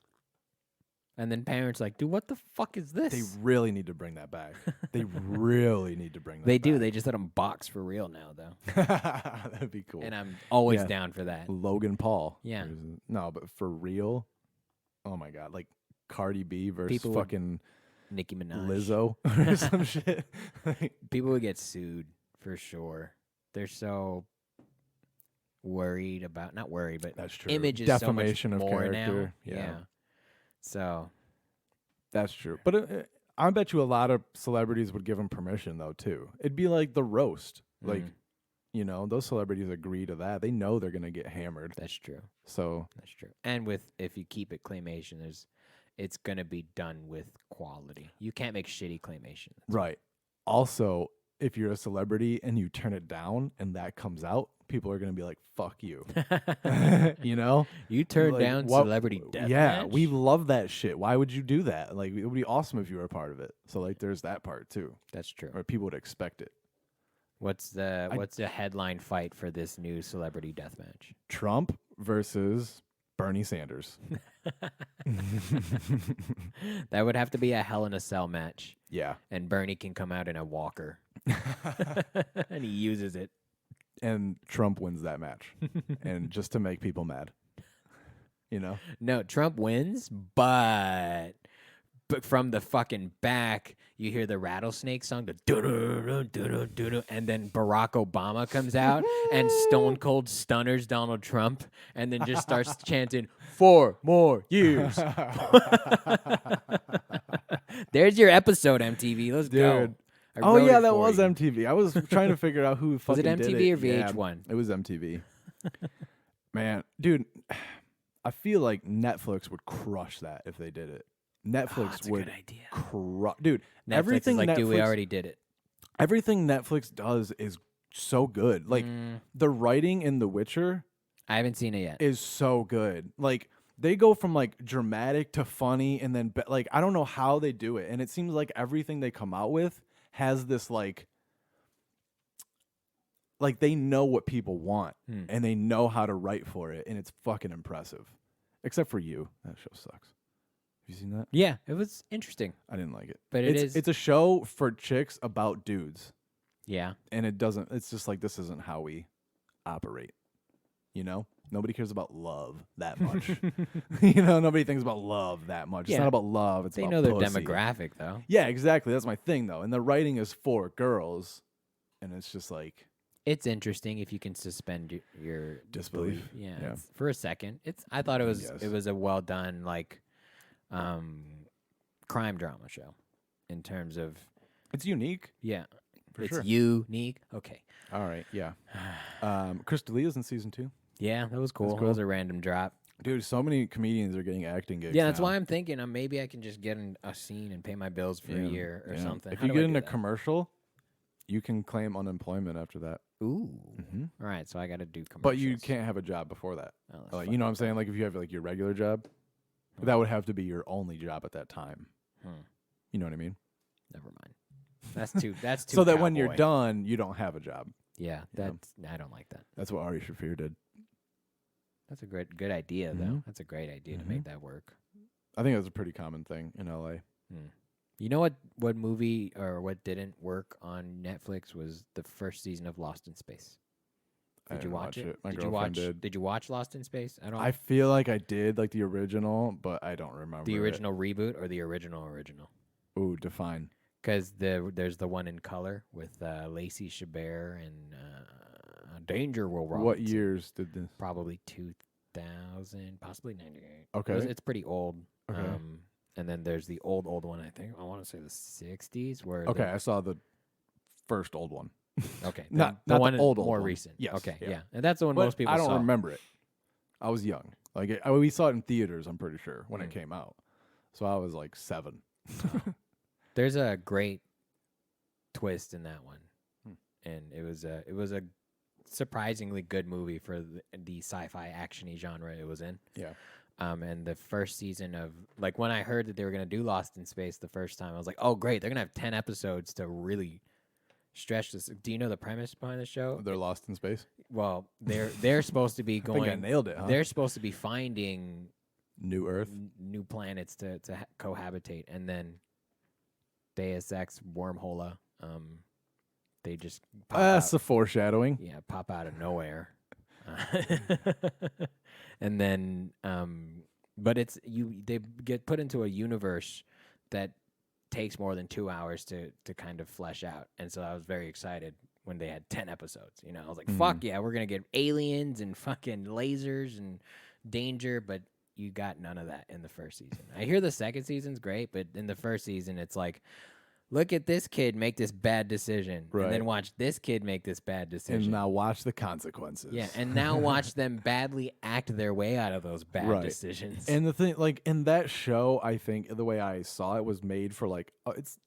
And then parents like, dude, what the fuck is this? They really need to bring that back. They really need to bring that They do. back. They just let them box for real now, though. That'd be cool. And I'm always Yeah. down for that. Logan Paul. Yeah. No, but for real, oh my God. Like Cardi B versus People would- fucking Nicki Minaj. Lizzo or some shit. Like, People would get sued for sure. They're so worried about, not worried, but that's true. image is Defamation so much of more character. now. Yeah. So, That's true. But I bet you a lot of celebrities would give him permission, though, too. It'd be like the roast. Like, Mhm. those celebrities agree to that. They know they're going to get hammered. that's true. So, That's true. And if you keep it claymation, it's going to be done with quality. You can't make shitty claymation. right. Also, if you're a celebrity and you turn it down and that comes out, people are going to be like, fuck you. You know? You turned Like, down what- Celebrity Deathmatch? Yeah, we love that shit. Why would you do that? Like, it would be awesome if you were a part of it. So, like, there's that part, too. That's true. Or people would expect it. What's the headline fight for this new Celebrity Deathmatch? Trump versus Bernie Sanders. That would have to be a Hell in a Cell match, Yeah. and Bernie can come out in a walker, and he uses it. And Trump wins that match. And just to make people mad. You know? No, Trump wins, but from the fucking back, you hear the Rattlesnake song, the doo-doo-doo-doo-doo-doo, and then Barack Obama comes out and Stone Cold stunners Donald Trump, and then just starts chanting 4 more years. There's your episode, MTV. Let's go. Dude. I Oh, wrote yeah, it that for was you. MTV. I was trying to figure out who Was fucking it did MTV it. or VH1? Yeah, it was MTV. Man, dude, I feel like Netflix would crush that if they did it. Netflix That's a would good idea. crush. Dude, Netflix everything is like, Netflix, dude, we already did it. everything Netflix does is so good. Like, the writing in The Witcher I haven't seen it yet. is so good. Like, they go from like dramatic to funny, and then like I don't know how they do it, and it seems like everything they come out with has this like they know what people want and they know how to write for it, and it's fucking impressive. Except for You, that show sucks. Have you seen that? Yeah, it was interesting. I didn't like it. But It's a show for chicks about dudes, Yeah. and it doesn't. It's just like this isn't how we operate. You know, nobody cares about love that much. You know, nobody thinks about love that much. It's Yeah. not about love. It's They about know their pussy. demographic, though. Yeah, exactly. That's my thing, though. And the writing is for girls, and it's just like It's interesting if you can suspend your Disbelief. Yeah, Yeah. for a second. I thought it was Yes. it was a well done like crime drama show in terms of it's unique. yeah. For it's sure. unique. Okay. All right, yeah. Chris D'Elia's in season 2. Yeah, that was cool. cool. That was a random drop. Dude, so many comedians are getting acting gigs. Yeah, that's now. why I'm thinking maybe I can just get in a scene and pay my bills for a Yeah, year or yeah. something. If How you do I get in do a that? commercial, you can claim unemployment after that. Ooh. Mhm. All right, so I got to do commercials. But you can't have a job before that. Oh, that's Like, fucked you know what I'm up. saying? Like if you have like your regular job, that would have to be your only job at that time. You know what I mean? Never mind. That's too. That's too. So that when you're cowboy. done, you don't have a job. Yeah, Yeah. I don't like that. That's what Ari Shaffir did. That's a good idea though. Mhm. That's a great idea to make that work. I think that's a pretty common thing in LA. You know what movie or what didn't work on Netflix was the first season of Lost in Space. I Did you didn't watch it? My did you girlfriend watch did. Did you watch Lost in Space? I feel like I did, like the original, but I don't remember. the original reboot or the original. Ooh, define. Because there's the one in color with Lacey Chabert and Danger Will Robinson. What years did this? Probably 2000, possibly 98. Okay. It's pretty old. Okay. And then there's the old one, I think. I want to say the 60s. Where Okay, I saw the first old one. Okay. Not the the one old more one. recent. Yes, Okay, yeah. yeah. And that's the one But most people I don't saw. remember it. I was young. Like we saw it in theaters, I'm pretty sure, when it came out. So I was like 7. There's a great twist in that one. And it was a surprisingly good movie for the sci-fi action-y genre it was in. Yeah. And the first season of, like, when I heard that they were going to do Lost in Space the first time, I was like, oh, great. They're going to have 10 episodes to really stretch this. Do you know the premise behind the show? They're lost in space. Well, they're supposed to be I going. think I nailed it, huh? They're supposed to be finding New Earth. new planets to cohabitate. And then Deus Ex wormhole, they just pop That's out. the foreshadowing. Yeah, pop out of nowhere. And then but they get put into a universe that takes more than 2 hours to kind of flesh out. And so I was very excited when they had 10 episodes. You know, I was like, fuck yeah, we're gonna get aliens and fucking lasers and danger, but you got none of that in the first season. I hear the second season's great, but in the first season it's like, look at this kid make this bad decision, Right. and then watch this kid make this bad decision. And now watch the consequences. Yeah, and now watch them badly act their way out of those bad Right. decisions. And the thing, like in that show, I think the way I saw it was made for like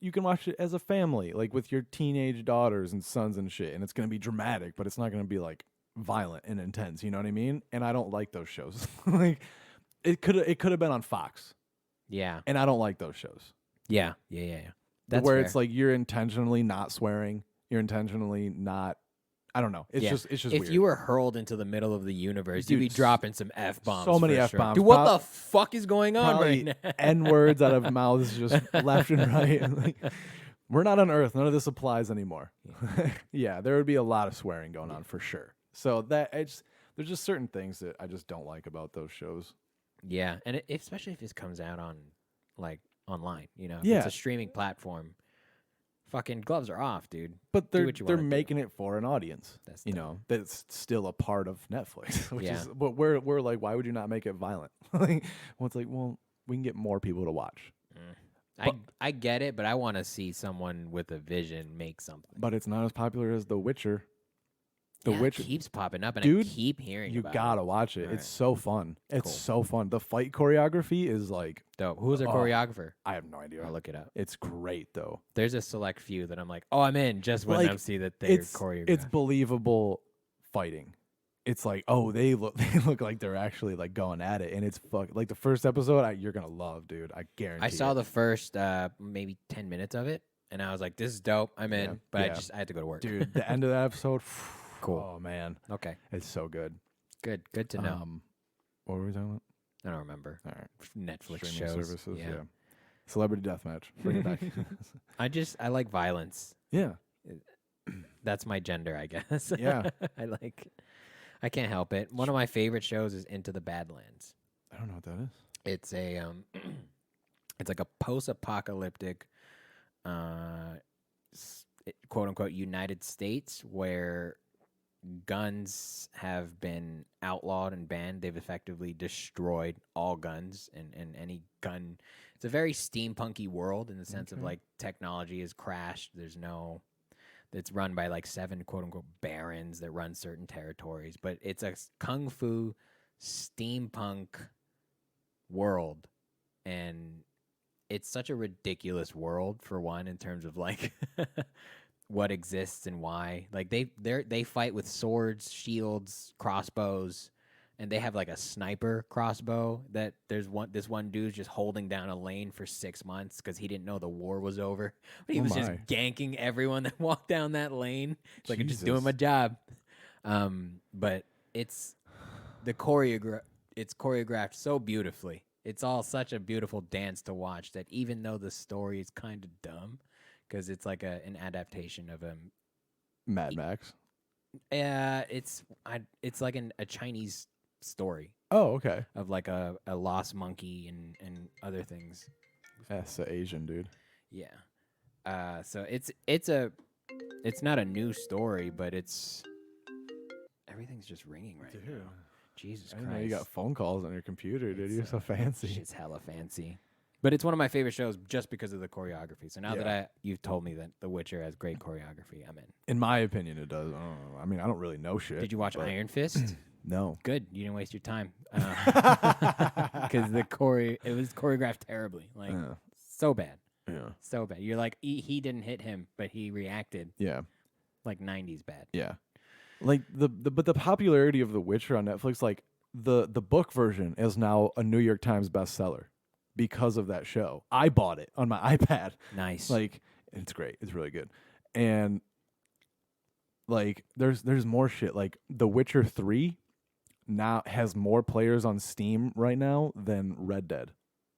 you can watch it as a family, like with your teenage daughters and sons and shit, and it's gonna be dramatic, but it's not gonna be like violent and intense. You know what I mean? And I don't like those shows. Like it could have been on Fox, yeah, and I don't like those shows. yeah. That's where fair. it's like you're intentionally not swearing, you're intentionally not. I don't know. It's Yeah. just if weird. you were hurled into the middle of the universe, Dude, you'd be dropping some F-bombs. so many for F-bombs. Sure. Dude, what Prob- the fuck is going on right Probably now? N-words out of mouths just left and right. Like, we're not on Earth. None of this applies anymore. Yeah, there would be a lot of swearing going on for sure. So there's just certain things that I just don't like about those shows. Yeah, and especially if it comes out on, like, online, you know? If Yeah. It's a streaming platform. Fucking gloves are off, dude. But Do they're what you they're wanna do. making it for an audience. That's you the- know, that's still a part of Netflix. Which Yeah. is but we're like, why would you not make it violent? Like, well, it's like, well, we can get more people to watch. I get it, but I want to see someone with a vision make something. But it's not as popular as The Witcher. The Yeah, Witcher it keeps popping up, and Dude, I keep hearing you about gotta it. watch it. Alright. It's so fun. It's Cool. so fun. The fight choreography is like, Dope. Who's their Oh. choreographer? I have no idea. I'll look it up. It's great though. There's a select few that I'm like, oh, I'm in just when Like, I see that they're It's choreographed. believable fighting. It's like, oh, they look like they're actually like going at it, and it's like the first episode you're gonna love, dude. I guarantee. I saw it. the first maybe 10 minutes of it, and I was like, this is dope. I'm in, Yeah, but yeah. I had to go to work. dude. The end of that episode, Cool. Oh man, Okay, it's so good. good to know. What were we talking about? I don't remember. All right, Netflix streaming shows. services. Yeah. Yeah. Celebrity Deathmatch. Bring it back. I like violence. Yeah. That's my gender, I guess. Yeah. I can't help it. One of my favorite shows is Into the Badlands. I don't know what that is. It's a it's like a post-apocalyptic quote unquote United States where guns have been outlawed and banned. They've effectively destroyed all guns and any gun. It's a very steampunky world in the sense of Okay. like technology has crashed. It's run by like 7 quote unquote barons that run certain territories, but it's a kung fu steampunk world, and it's such a ridiculous world for one in terms of like what exists and why. Like they fight with swords, shields, crossbows, and they have like a sniper crossbow that this one dude's just holding down a lane for 6 months because he didn't know the war was over. But he Oh was just my. ganking everyone that walked down that lane. It's like, I'm just doing Jesus. my job. But it's choreographed so beautifully. It's all such a beautiful dance to watch that even though the story is kind of dumb, because it's like an adaptation of Mad Max. it's like a Chinese story Oh, okay. of like a lost monkey and other things. That's the Asian dude. Yeah. So it's not a new story, but everything's just ringing right now. Jesus I didn't Christ. know you got phone calls on your computer, dude. You're so fancy. Shit's hella fancy. But it's one of my favorite shows just because of the choreography. So now that you've told me that The Witcher has great choreography, I'm in. In my opinion, it does. I mean, I don't really know shit. Did you watch Iron Fist? No. Good. You didn't waste your time. Because it was choreographed terribly. Like, so bad. Yeah. So bad. You're like, he didn't hit him, but he reacted. Yeah. Like 90s bad. Yeah. Like but the popularity of The Witcher on Netflix, like the book version is now a New York Times bestseller because of that show. I bought it on my iPad. Nice. Like, it's great. It's really good. And like there's more shit. Like The Witcher 3 now has more players on Steam right now than Red Dead.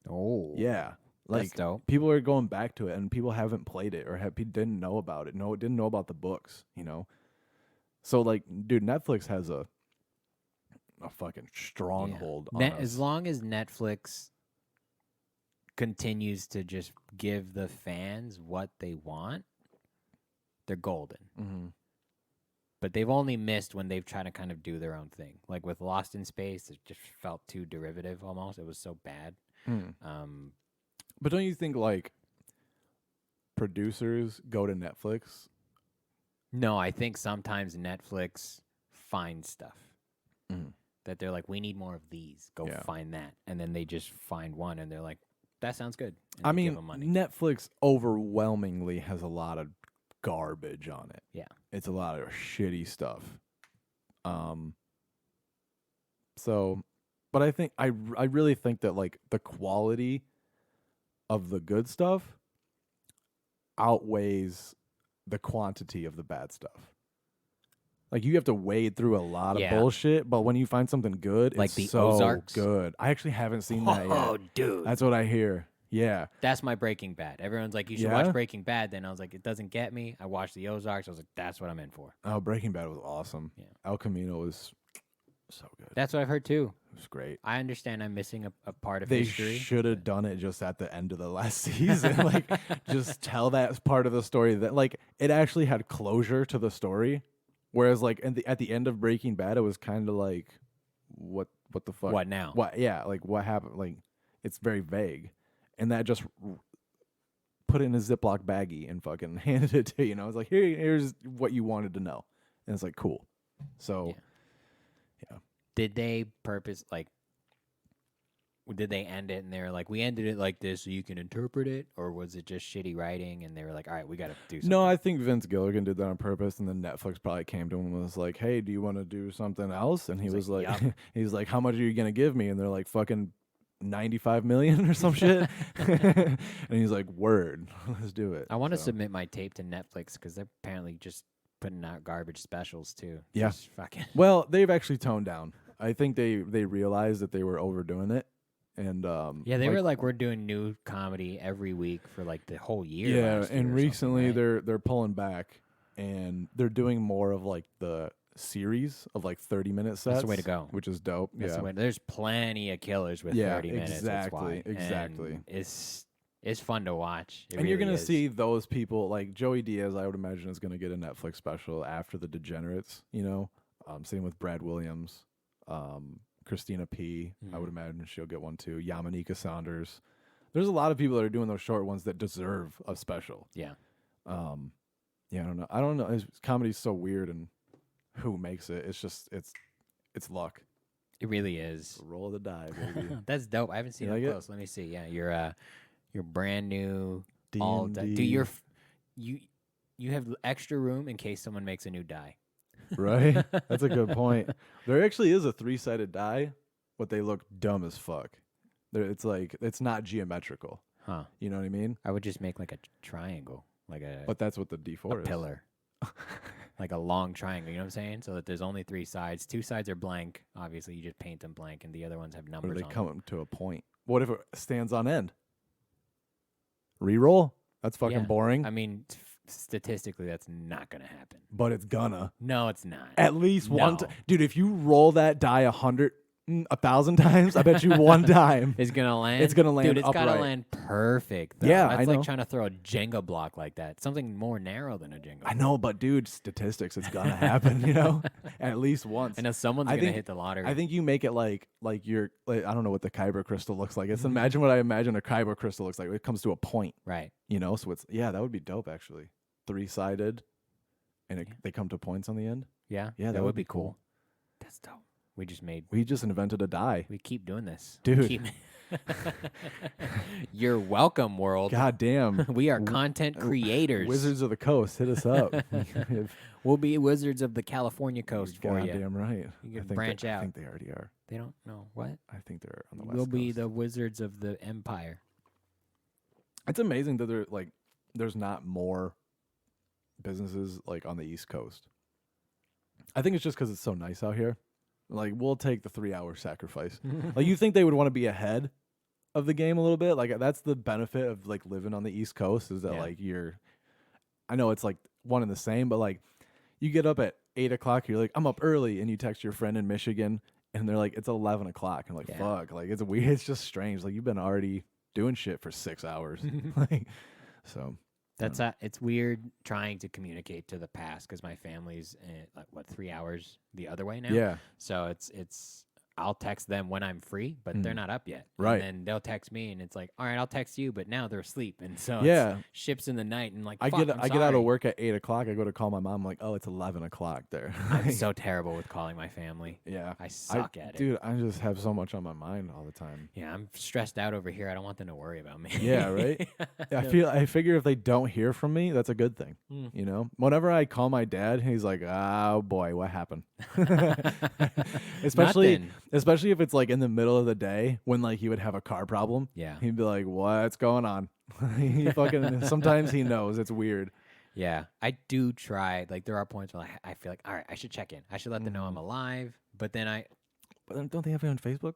Oh. Yeah. Like, that's dope. People are going back to it, and people haven't played it or didn't know about it. No, didn't know about the books, you know? So, like, dude, Netflix has a fucking stronghold on us. As long as Netflix continues to just give the fans what they want, they're golden. Mm-hmm. But they've only missed when they've tried to kind of do their own thing. Like with Lost in Space, it just felt too derivative almost. It was so bad. But don't you think, like, producers go to Netflix? No, I think sometimes Netflix finds stuff that they're like, we need more of these. Go find that. And then they just find one, and they're like, that sounds good. And I they mean, give 'em money. Netflix overwhelmingly has a lot of garbage on it. Yeah. It's a lot of shitty stuff. So, but I think I really think that, like, the quality of the good stuff outweighs the quantity of the bad stuff. Like, you have to wade through a lot of bullshit, but when you find something good, like it's the so Ozarks? good. I actually haven't seen that yet. Oh, dude. That's what I hear. Yeah. That's my Breaking Bad. Everyone's like, you should watch Breaking Bad. Then I was like, it doesn't get me. I watched the Ozarks. I was like, that's what I'm in for. Oh, Breaking Bad was awesome. Yeah. El Camino was so good. That's what I've heard too. It was great. I understand I'm missing a part of They history. should have done it just at the end of the last season. Like, just tell that part of the story that, like, it actually had closure to the story. Whereas, like, at the end of Breaking Bad, it was kind of like, what the fuck? What now? What? Yeah, like, what happened? Like, it's very vague. And that just put it in a Ziploc baggie and fucking handed it to you. And I was like, here's what you wanted to know. And it's like, cool. So, yeah. Did they did they end it and they were like, we ended it like this so you can interpret it? Or was it just shitty writing and they were like, all right, we got to do something? No, I think Vince Gilligan did that on purpose. And then Netflix probably came to him and was like, hey, do you want to do something else? And he was like, "Yup." he's like, how much are you going to give me? And they're like, fucking 95 million or some shit. And he's like, word, let's do it. I want to submit my tape to Netflix because they're apparently just putting out garbage specials too. Yeah. Just fucking. Well, they've actually toned down. I think they realized that they were overdoing it. And yeah, they were like, we're doing new comedy every week for like the whole year. Yeah, last year and or recently something, right? they're pulling back and they're doing more of like the series of like 30-minute sets. That's the way to go. Which is dope. That's yeah. the way. There's plenty of killers with 30 minutes. Exactly. That's why. Exactly. And it's fun to watch. It and you're really gonna is. see those people like Joey Diaz. I would imagine is gonna get a Netflix special after The Degenerates. You know, same with Brad Williams, Christina P. I would imagine she'll get one too. Yamanika Saunders. There's a lot of people that are doing those short ones that deserve a special. Yeah. Yeah. I don't know. Comedy's so weird, and who makes it? It's just it's luck. It really is. It's a roll of the die, baby. That's dope. I haven't seen You it like it? close. Let me see. Yeah, you're brand new. D&D. Dude, you have extra room in case someone makes a new die. Right? That's a good point. There actually is a 3-sided die, but they look dumb as fuck. It's like it's not geometrical. Huh. You know what I mean? I would just make like a triangle, like But that's what the D4 is. pillar. Like a long triangle, you know what I'm saying? So that there's only 3 sides. 2 sides are blank. Obviously, you just paint them blank, and the other ones have Or numbers they on them. come to a point. What if it stands on end? Reroll? That's fucking Yeah. boring. I mean, statistically, that's not going to happen. But it's gonna. No, it's not. At least one No. time. Dude, if you roll that die 100 1,000 times. I bet you one time. It's gonna land. It's gonna land Dude, it's gotta upright. land perfect. Though. Yeah, that's I like know. trying to throw a Jenga block like that. Something more narrow than a Jenga. I know, but dude, statistics, it's gonna happen, at least once. I know someone's I gonna think- hit the lottery. I think you make it like you're like, I don't know what the kyber crystal looks like. It's imagine what I imagine a kyber crystal looks like. It comes to a point, right. so it's that would be dope actually. 3-sided, and they come to points on the end. Yeah. Yeah, that would be cool. That's dope. We just made. We just invented a die. We keep doing this, Dude. You're welcome, world. God damn. We are content creators. Wizards of the Coast, hit us up. We'll be wizards of the California coast for you. Goddamn right. You can branch I out. think they already are. They don't know what. I think they're on the West We'll be Coast. the wizards of the empire. It's amazing that there's not more businesses like on the East Coast. I think it's just because it's so nice out here. Like, we'll take the 3-hour sacrifice. Like, you think they would want to be ahead of the game a little bit? Like, that's the benefit of like living on the East Coast is that Yeah. like I know it's like one and the same, but like you get up at 8 o'clock, you're like, I'm up early, and you text your friend in Michigan, and they're like, it's 11 o'clock. And I'm like, Yeah. fuck, like it's weird. It's just strange. Like, you've been already doing shit for 6 hours. Like, so It's weird trying to communicate to the past because my family's 3 hours the other way now. yeah. So it's I'll text them when I'm free, but they're not up yet. Right. And then they'll text me, and it's like, all right, I'll text you, but now they're asleep, and so Yeah. it's ships in the night, and like I fuck, get I'm out sorry. of work at 8 o'clock. I go to call my mom. I'm like, oh, it's 11 o'clock there. I'm so terrible with calling my family. yeah. I suck at it. Dude, I just have so much on my mind all the time. Yeah, I'm stressed out over here. I don't want them to worry about me. Yeah, right? I figure if they don't hear from me, that's a good thing. Whenever I call my dad, he's like, oh boy, what happened? especially Nothing. especially if it's like in the middle of the day when like he would have a car problem. Yeah. He'd be like, what's going on? He fucking sometimes he knows. It's weird. Yeah, I do try. Like, there are points where I feel like, all right, I should check in. I should let them know I'm alive. But then But then don't they have you on Facebook?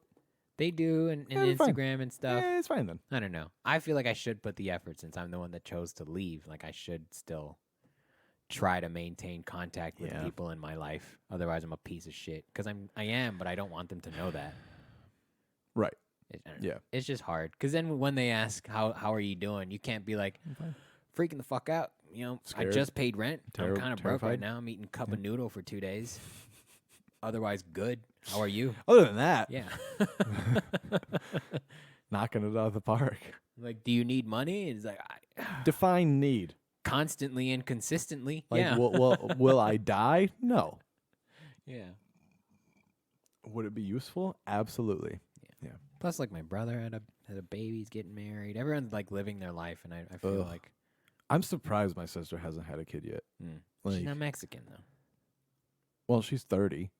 they do, and it's fine. Instagram and stuff. Yeah, it's fine then. I don't know. I feel like I should put the effort since I'm the one that chose to leave. Like, I should still try to maintain contact with Yeah. people in my life. Otherwise, I'm a piece of shit. Because I am, but I don't want them to know that. Right. I don't know. Yeah. It's just hard. Because then when they ask, how are you doing? You can't be like, freaking the fuck out. I Scared. just paid rent. I'm kind of broke right terrified. now. I'm eating cup of noodle for 2 days. Otherwise, good. How are you? Other than that, Yeah. knocking it out of the park. Like, do you need money? It's like, Define need. constantly and consistently. Like, yeah. will I die? No. Yeah. Would it be useful? Absolutely. Plus, like, my brother had a baby. He's getting married. Everyone's like living their life, and I feel Ugh. like I'm surprised my sister hasn't had a kid yet. she's Like, not Mexican though. well, she's 30,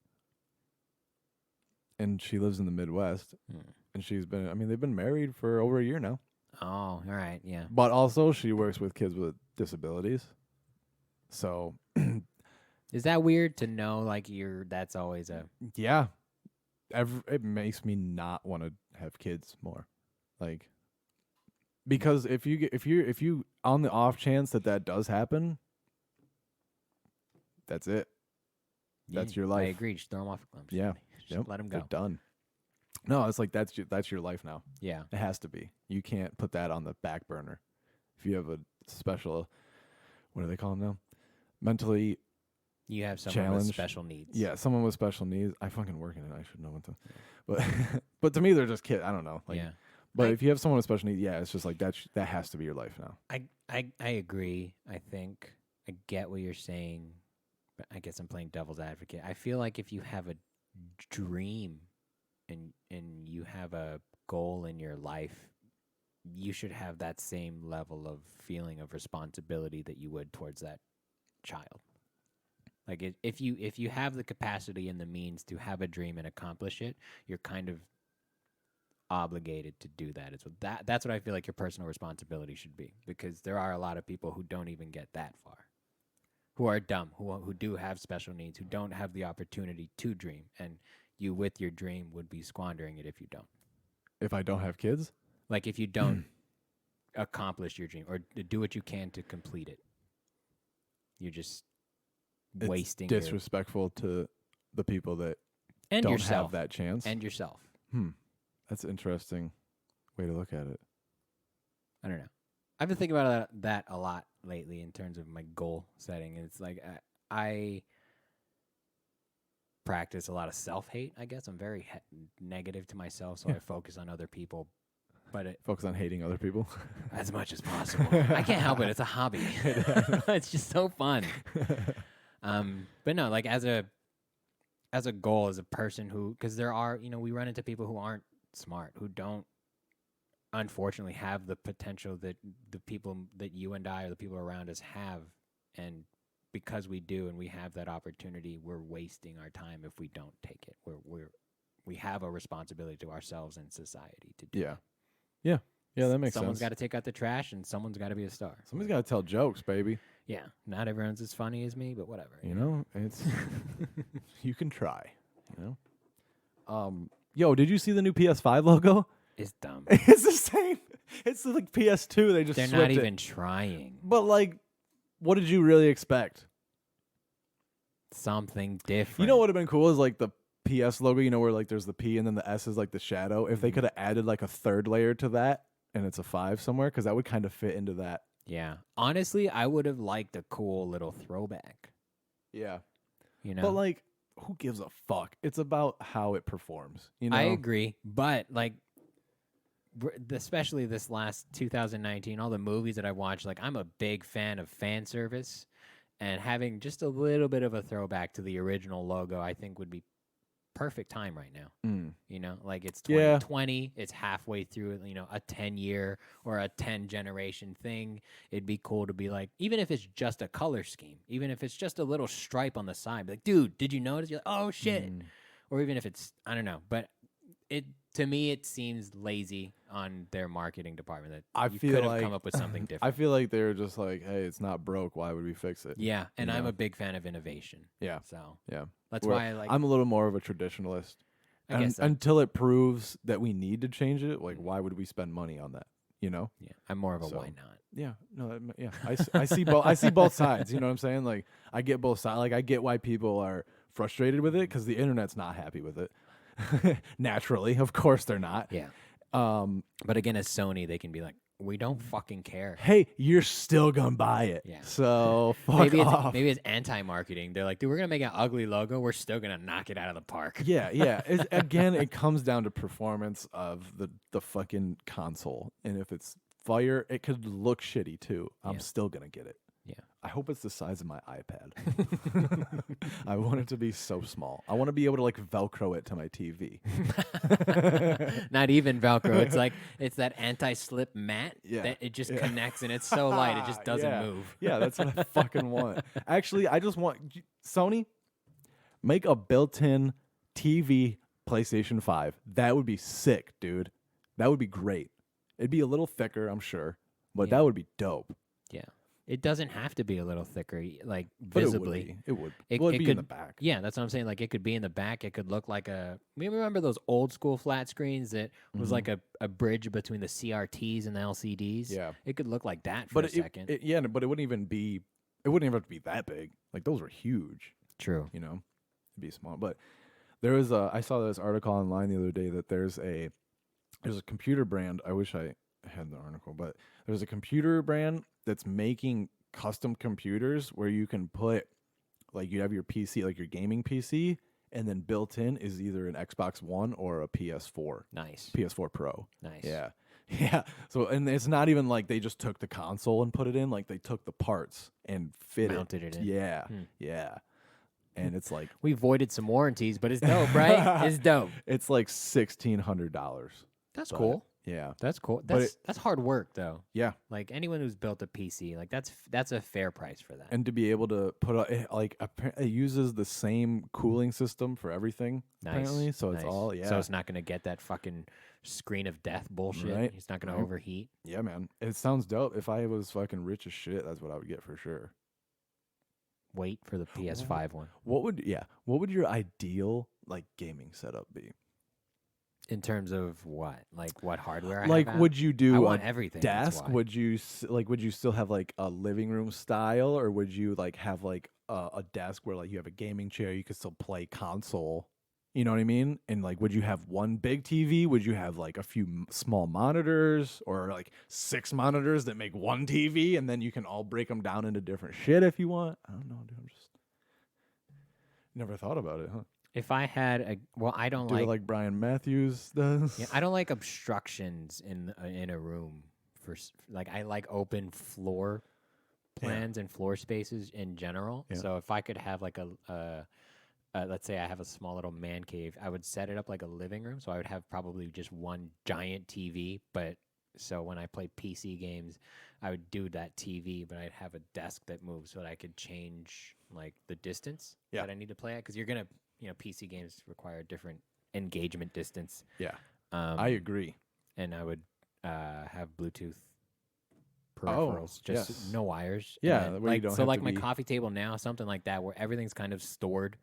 and she lives in the Midwest, Hmm. and they've been married for over a year now. Oh, all right. Yeah. But also, she works with kids with disabilities. So, Is that weird to know? Like, that's always a yeah, it makes me not want to have kids more, like, because if you on the off chance that does happen, that's it. That's your I life. agree. Just throw them off a cliff. Yeah. Just let them They're go. done. No, it's like that's your life now. Yeah. It has to be. You can't put that on the back burner. If you have a special, what do they call them now? Mentally, You have someone with challenge. special needs. yeah, someone with special needs. I fucking work in it. I should know what to. But but to me, they're just kids. I don't know. Like, Yeah. But if you have someone with special needs, yeah, it's just like that has to be your life now. I agree. I think I get what you're saying, but I guess I'm playing devil's advocate. I feel like if you have a dream and you have a goal in your life, you should have that same level of feeling of responsibility that you would towards that child. Like, if you have the capacity and the means to have a dream and accomplish it, you're kind of obligated to do that. That's what I feel like your personal responsibility should be, because there are a lot of people who don't even get that far, who are dumb, who do have special needs, who don't have the opportunity to dream, and you with your dream would be squandering it if you don't. If I don't have kids, Like, if you don't accomplish your dream or do what you can to complete it, you're just it's wasting disrespectful to the people that And don't yourself. have that chance. And yourself. That's an interesting way to look at it. I don't know. I've been thinking about that a lot lately in terms of my goal setting. It's like I practice a lot of self-hate, I guess. I'm very negative to myself, so I focus on other people. But Focus on hating other people. as much as possible. I can't help it. It's a hobby. It's just so fun. But no, like as a goal, as a person who, because there are, we run into people who aren't smart, who don't unfortunately have the potential that the people that you and I or the people around us have, and because we do and we have that opportunity, we're wasting our time if we don't take it. We have a responsibility to ourselves and society to do. Yeah, that makes Someone's sense. got to take out the trash, and someone's got to be a star. Somebody's got to tell jokes, baby. Yeah, not everyone's as funny as me, but whatever. It's you can try. Yo, did you see the new PS5 logo? It's dumb. It's the same. It's like PS2. They just They're swapped not it. even trying. But like, what did you really expect? Something different. You know what would have been cool is like the PS logo. Where like there's the P and then the S is like the shadow. If they could have added like a third layer to that, and it's a 5 somewhere, because that would kind of fit into that. Yeah. Honestly, I would have liked a cool little throwback. Yeah. But But like, who gives a fuck? It's about how it performs. I agree. But like, especially this last 2019, all the movies that I watched, like I'm a big fan of fan service, and having just a little bit of a throwback to the original logo, I think would be perfect time right now. Like it's 2020, it's halfway through, a 10-year or a 10-generation thing. It'd be cool to be like, even if it's just a color scheme, even if it's just a little stripe on the side, be like, dude, did you notice? You're like, oh shit. Or even if it's, I don't know, but to me, it seems lazy on their marketing department that you could have come up with something different. I feel like they're just like, hey, it's not broke. Why would we fix it? Yeah, and I'm a big fan of innovation. Yeah. So Yeah. that's why I like. I'm a little more of a traditionalist. I guess so. Until it proves that we need to change it, like, why would we spend money on that? Yeah, I'm more of a So, why not. Yeah, no, yeah. I see both. I see both sides. You know what I'm saying? Like, I get both sides. Like, I get why people are frustrated with it because the internet's not happy with it. Naturally, of course, they're not. Yeah. But again, as Sony, they can be like, we don't fucking care. Hey, you're still gonna buy it. Yeah. So fuck off. Maybe it's anti-marketing. They're like, dude, we're gonna make an ugly logo. We're still gonna knock it out of the park. Yeah. Again, it comes down to performance of the fucking console, and if it's fire, it could look shitty too. I'm still gonna get it. Yeah. I hope it's the size of my iPad. I want it to be so small. I want to be able to like Velcro it to my TV. Not even Velcro. It's like it's that anti-slip mat that it just connects, and it's so light it just doesn't move. Yeah, that's what I fucking want. Actually, I just want Sony make a built-in TV PlayStation 5. That would be sick, dude. That would be great. It'd be a little thicker, I'm sure, but that would be dope. Yeah. It doesn't have to be a little thicker, like But visibly. It would. It Well, it'd be in could- the back. Yeah, that's what I'm saying. Like it could be in the back. It could look like we remember those old school flat screens that was like a bridge between the CRTs and the LCDs. Yeah. It could look like that for a second. But it wouldn't even have to be that big. Like those were huge. True. It'd be small. But I saw this article online the other day that there's a computer brand. I wish I had the article, but there's a computer brand that's making custom computers where you can put, like, you have your PC, like your gaming PC, and then built in is either an Xbox One or a PS4. Nice. PS4 Pro. Nice. Yeah. Yeah. So, and it's not even like they just took the console and put it in, like they took the parts and Mounted it in. Yeah. Yeah. And it's like, We voided some warranties, but it's dope, right? It's dope. it's like $1,600. That's But, cool. Yeah. That's cool. But That's hard work though. Yeah. Like anyone who's built a PC, like that's a fair price for that. And to be able to put it uses the same cooling system for everything. Nice. Apparently, so it's Nice. all So it's not gonna get that fucking screen of death bullshit. Right. It's not gonna Right. overheat. Yeah, man. It sounds dope. If I was fucking rich as shit, that's what I would get for sure. Wait for the PS5 one. What would your ideal like gaming setup be? In terms of what? Like what hardware I Like, have out? would you I do want a everything. that's desk? why. Would you still have like a living room style, or would you like have like a desk where like you have a gaming chair, you could still play console, You know what I mean? And like, would you have one big TV? Would you have like a few small monitors, or like 6 monitors that make one TV, and then you can all break them down into different shit if you want? I don't know, dude. I'm just never thought about it, huh? If I had I don't Do it like Brian Matthews does. Yeah, I don't like obstructions in a room. Like I like open floor plans and floor spaces in general. Yeah. So if I could have like let's say I have a small little man cave, I would set it up like a living room. So I would have probably just one giant TV. But so when I play PC games, I would do that TV, but I'd have a desk that moves so that I could change like the distance that I need to play at. Because PC games require different engagement distance. Yeah, I agree. And I would have Bluetooth peripherals, just no wires. Yeah, then, where you like don't so have like to my be... coffee table now, something like that, where everything's kind of stored.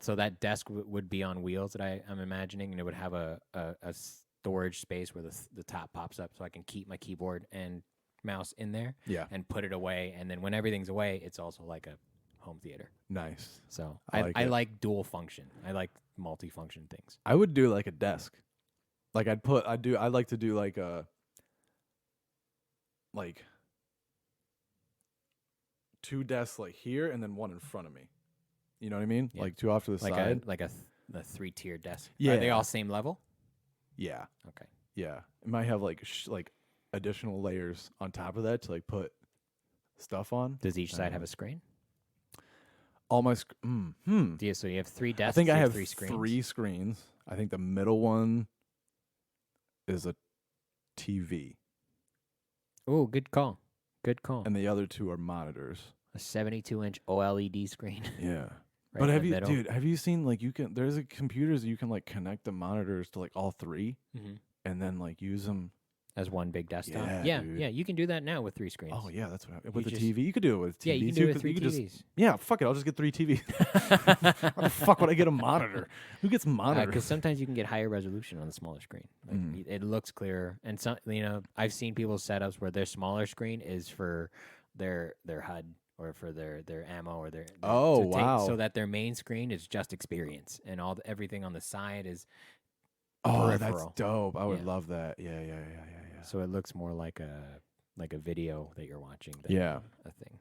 So that desk would be on wheels that I'm imagining, and it would have a storage space where the top pops up, so I can keep my keyboard and mouse in there. Yeah, and put it away. And then when everything's away, it's also like a home theater. Nice. So I like dual function. I like multi-function things. I would do like a desk. Like I'd like to do like a 2 desks like here and then one in front of me. You know what I mean? Yeah. Like 2 off to the side. Like a 3-tier desk. Yeah. Are they all same level? Yeah. Okay. Yeah. It might have like like additional layers on top of that to like put stuff on. Does each side have a screen? All my So you have 3 desks. I think I have 3 screens. 3 screens. I think the middle one is a TV. Oh, good call. Good call. And the other 2 are monitors. A 72-inch OLED screen. Yeah. Right But in the middle. have you seen like there's computers you can like connect the monitors to like all 3 and then like use them as one big desktop? Yeah, Yeah, you can do that now with 3 screens. Oh yeah, that's what with the TV. You could do it with TVs. Yeah, you can do it with 3 just, TVs. yeah, fuck it. I'll just get 3 TVs. Why the fuck would I get a monitor? Who gets monitors? Because sometimes you can get higher resolution on the smaller screen. Like it looks clearer. And some, I've seen people's setups where their smaller screen is for their HUD or for their ammo or their wow. So that their main screen is just experience and everything on the side is peripheral. That's dope. I would love that. Yeah. So it looks more like a video that you're watching than a thing.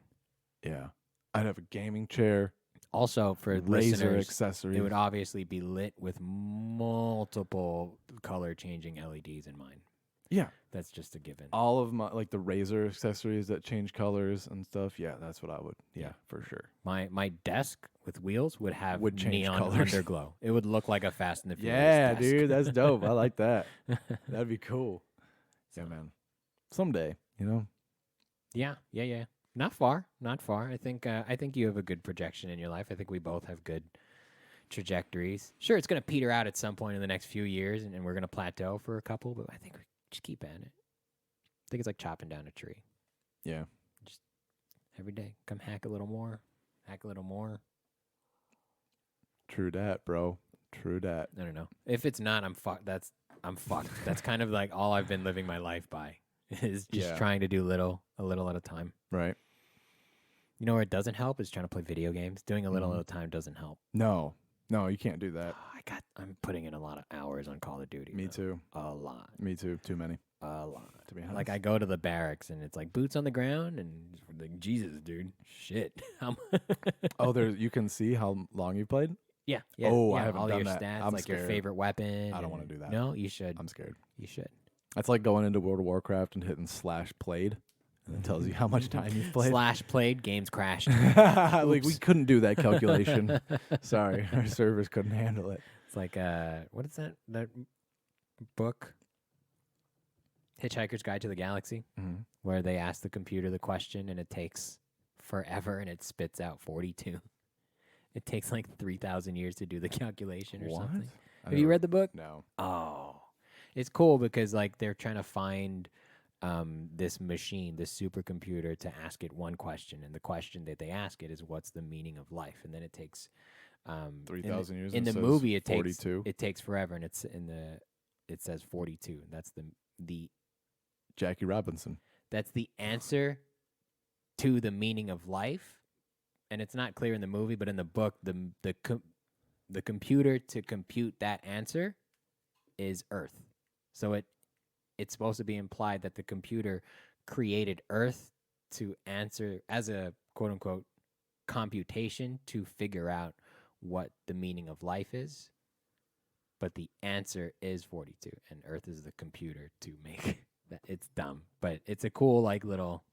Yeah. I'd have a gaming chair. Also, for Razer listeners, accessories. it would obviously be lit with multiple color-changing LEDs in mine. Yeah. That's just a given. All of my, like the Razer accessories that change colors and stuff. Yeah, that's what I would. Yeah, for sure. My desk with wheels would have change neon colors. underglow. It would look like a Fast and the Furious Yeah, desk. dude. That's dope. I like that. That'd be cool. Yeah, man. Someday, Yeah. Not far. I think you have a good projection in your life. I think we both have good trajectories. Sure, it's going to peter out at some point in the next few years, and we're going to plateau for a couple, but I think we just keep at it. I think it's like chopping down a tree. Yeah. Just every day, come hack a little more. True dat, bro. True dat. I don't know. If it's not, I'm fucked. I'm fucked. That's kind of like all I've been living my life by is just trying to do a little at a time. Right. You know where it doesn't help is trying to play video games. Doing a little at a time doesn't help. No, you can't do that. I'm putting in a lot of hours on Call of Duty. Me too. A lot. Me too. Too many. A lot. To be honest. Like I go to the barracks and it's like boots on the ground and like Jesus, dude, shit. You can see how long you played? Yeah. Oh, I haven't all done your that. stats, I'm like scared. your favorite weapon. I don't want to do that. No, you should. I'm scared. You should. That's like going into World of Warcraft and hitting /played, and it tells you how much time you've played. /played, games crashed. Like we couldn't do that calculation. Sorry, our servers couldn't handle it. It's like what is that book? Hitchhiker's Guide to the Galaxy, where they ask the computer the question and it takes forever and it spits out 42. It takes like 3,000 years to do the calculation or something. Have you read the book? No. Oh, it's cool because like they're trying to find this machine, this supercomputer, to ask it one question, and the question that they ask it is, "What's the meaning of life?" And then it takes 3,000 years. In the movie, it 42. takes forever, and it says 42. That's the Jackie Robinson. That's the answer to the meaning of life, and it's not clear in the movie, but in the book, the the computer to compute that answer is Earth. So it's supposed to be implied that the computer created Earth to answer as a quote unquote computation to figure out what the meaning of life is. But the answer is 42, and Earth is the computer to make that. It's dumb, but it's a cool like little.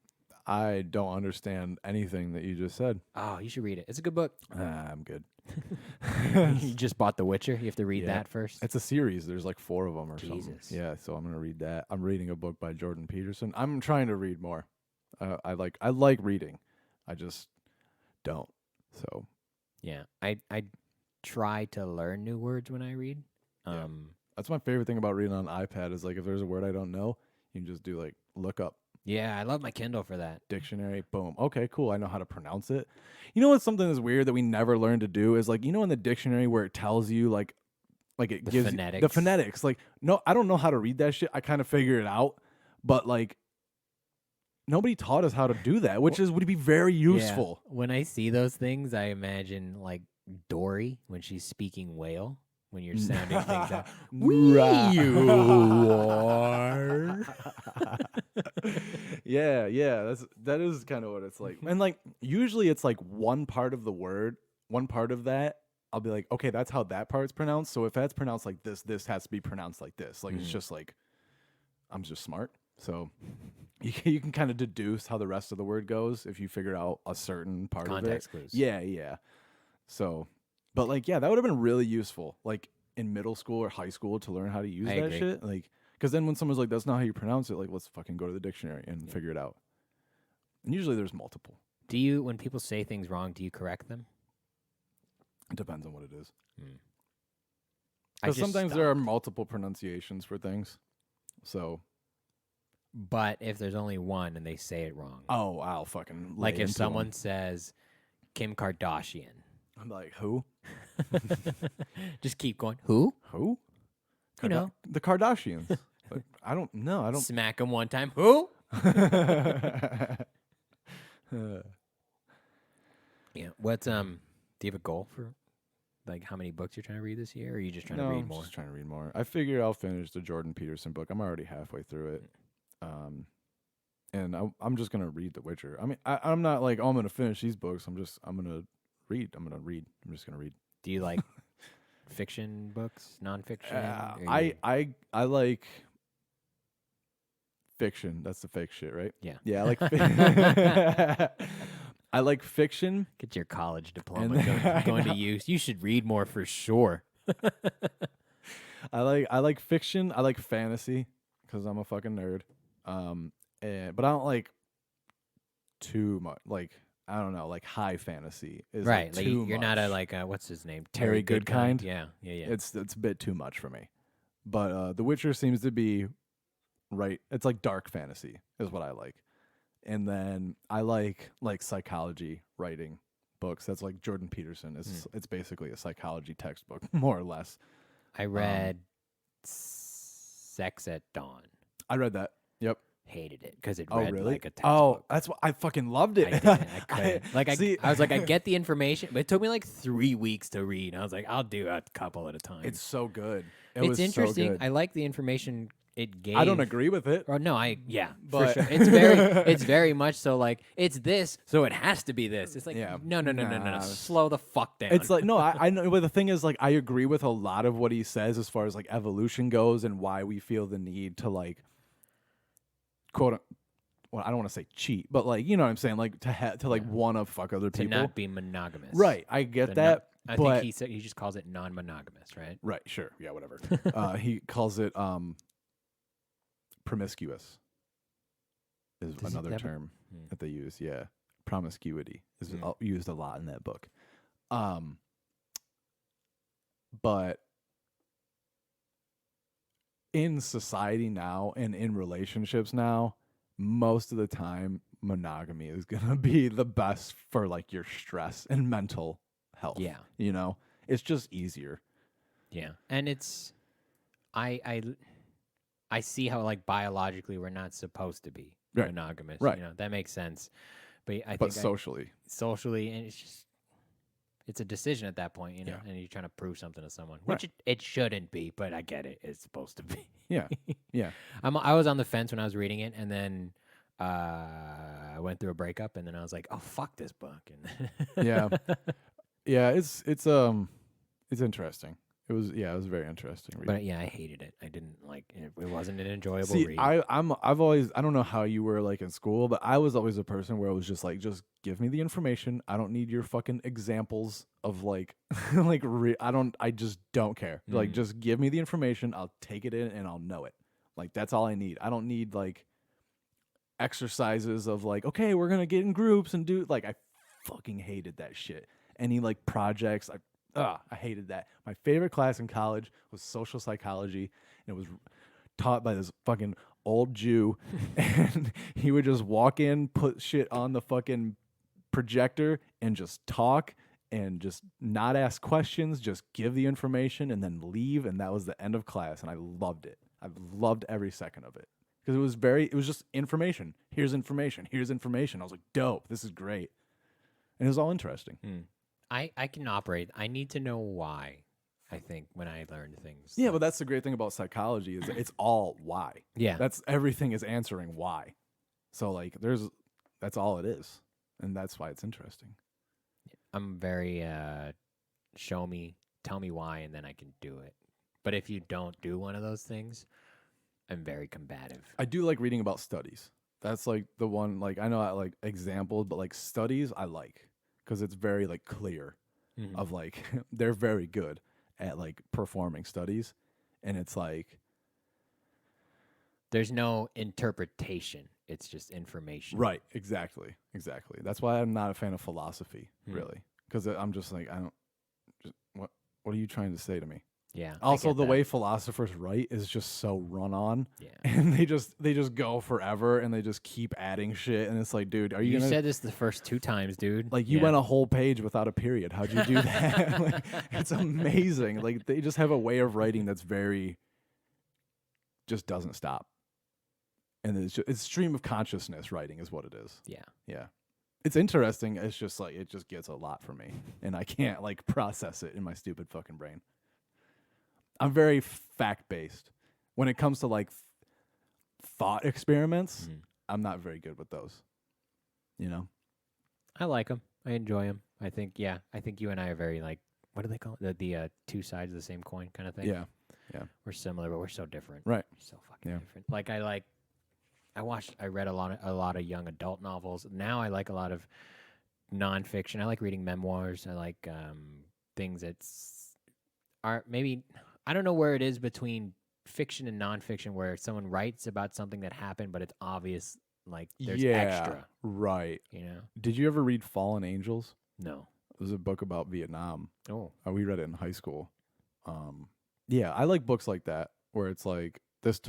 I don't understand anything that you just said. Oh, you should read it. It's a good book. I'm good. You just bought The Witcher. You have to read Yeah. that first. It's a series. There's like 4 of them or something. Jesus. Yeah, so I'm gonna read that. I'm reading a book by Jordan Peterson. I'm trying to read more. I like reading. I just don't. So Yeah, I try to learn new words when I read. Yeah. That's my favorite thing about reading on iPad is like if there's a word I don't know, you can just do like look up Yeah, I love my Kindle for that. dictionary, boom. Okay, cool. I know how to pronounce it. You know what's something that's weird that we never learned to do is like, you know, in the dictionary where it tells you like it The gives you- phonetics. the phonetics. Like, no, I don't know how to read that shit. I kind of figure it out, but like nobody taught us how to do that, which would be very useful. Yeah. When I see those things, I imagine like Dory when she's speaking whale. When you're sounding things out. Right. You are. Yeah, that is kind of what it's like. And like usually it's like one part of the word, one part of that, I'll be like, okay, that's how that part's pronounced. So if that's pronounced like this has to be pronounced like this. Like it's just like I'm just smart. So you can kind of deduce how the rest of the word goes if you figure out a certain part Context of it. clues. Yeah. So, but like, yeah, that would have been really useful, like in middle school or high school, to learn how to use I that agree. shit. Like, because then when someone's like, "That's not how you pronounce it," like, let's fucking go to the dictionary and figure it out. And usually there's multiple. Do you, when people say things wrong, do you correct them? It depends on what it is. I Because just sometimes there are stopped. multiple pronunciations for things. So, But if there's only one and they say it wrong, oh, I'll fucking like lay if into someone 'em. says Kim Kardashian, I'm like, who? just keep going. Who? Who? You know. The Kardashians. Like, I don't know. I don't. Smack him one time. Who? Yeah. What's do you have a goal for like how many books you're trying to read this year, or are you just trying to read I'm more? just trying to read more. I figure I'll finish the Jordan Peterson book. I'm already halfway through it. And I'm just gonna read The Witcher. I mean, I'm not like, oh, I'm gonna finish these books. I'm gonna read. I'm just gonna read. Do you like fiction books, nonfiction? Or I like fiction. That's the fake shit, right? Yeah. Yeah, I like. I like fiction. Get your college diploma going to use. You should read more for sure. I like fiction. I like fantasy because I'm a fucking nerd. But I don't like too much. Like, I don't know. Like high fantasy is Right. Like Like too you're not a much. like what's his name? Terry Goodkind? Yeah. It's a bit too much for me. But The Witcher seems to be right. It's like dark fantasy is what I like. And then I like psychology writing books. That's like Jordan Peterson. It's basically a psychology textbook, more or less. I read Sex at Dawn. I read that. Yep. Hated it because it Oh, read really? like a textbook. Oh, that's what I fucking loved it. I didn't. I couldn't. Like see, I was like, I get the information, but it took me like 3 weeks to read. I was like, I'll do a couple at a time. it's so good. It's interesting. So good. I like the information it gave. I don't agree with it. Or no, for But- sure. It's very much so like it's this, so it has to be this. It's like Yeah. no. Nah. Slow the fuck down. It's like no, I know. But the thing is, like, I agree with a lot of what he says as far as like evolution goes and why we feel the need to like quote. Well, I don't want to say cheat, but like you know what I'm saying, like to like want to fuck other to people. not be monogamous. Right, I get The that. I but think he said he just calls it non-monogamous, right? right, sure, yeah, whatever. He calls it promiscuous. Is Does it another ever- term that they use. Yeah, promiscuity is used a lot in that book. But in society now and in relationships now, most of the time monogamy is gonna be the best for like your stress and mental health. Yeah. You know? It's just easier. Yeah, and it's I see how like biologically we're not supposed to be Right. monogamous. Right. You know that makes sense, but I think But socially. socially, and it's just it's a decision at that point, you know, Yeah. and you're trying to prove something to someone, Right. which it shouldn't be, but I get it. It's supposed to be. Yeah. Yeah. I was on the fence when I was reading it, and then I went through a breakup, and then I was like, oh, fuck this book. And Yeah. Yeah. It's interesting. It was very interesting. Reading. But yeah, I hated it. I didn't like it. It wasn't an enjoyable See, read. I've always, I don't know how you were like in school, but I was always a person where it was just like, just give me the information. I don't need your fucking examples of like, I just don't care. Like, just give me the information. I'll take it in and I'll know it. Like, that's all I need. I don't need like exercises of like, okay, we're going to get in groups and do like, I fucking hated that shit. Any like projects, I hated that. My favorite class in college was social psychology, and it was taught by this fucking old Jew, and he would just walk in, put shit on the fucking projector, and just talk, and just not ask questions, just give the information, and then leave, and that was the end of class, and I loved it. I loved every second of it. Because it was just information. Here's information. Here's information. I was like, dope, this is great. And it was all interesting. I can operate. I need to know why, I think, when I learn things. Yeah, but that's the great thing about psychology is that it's all why. Yeah. That's everything is answering why. So like that's all it is. And that's why it's interesting. I'm very show me, tell me why, and then I can do it. But if you don't do one of those things, I'm very combative. I do like reading about studies. That's like the one, like I know I like examples, but like studies I like because it's very like clear of like they're very good at like performing studies, and it's like there's no interpretation. It's just information. right, exactly. That's why I'm not a fan of philosophy, really, because I'm just like what are you trying to say to me? Yeah. Also, the way philosophers write is just so run on. Yeah. And they just go forever and they just keep adding shit. And it's like, dude, are you gonna said this the first 2 times, dude. like you went a whole page without a period? How'd you do that? Like, it's amazing. Like they just have a way of writing that's very just doesn't stop. And it's stream of consciousness writing is what it is. Yeah. Yeah. It's interesting. It's just like it just gets a lot for me. And I can't like process it in my stupid fucking brain. I'm very fact-based. When it comes to like thought experiments, I'm not very good with those. You know? I like them. I enjoy them. I think you and I are very like, what do they call it? The two sides of the same coin kind of thing. Yeah. We're similar, but we're so different. Right. So fucking different. Like I read a lot of young adult novels. Now I like a lot of nonfiction. I like reading memoirs. I like things are maybe, I don't know where it is between fiction and nonfiction where someone writes about something that happened, but it's obvious, like there's extra. Right. You know? Did you ever read Fallen Angels? No. It was a book about Vietnam. Oh. We read it in high school. Yeah, I like books like that where it's like this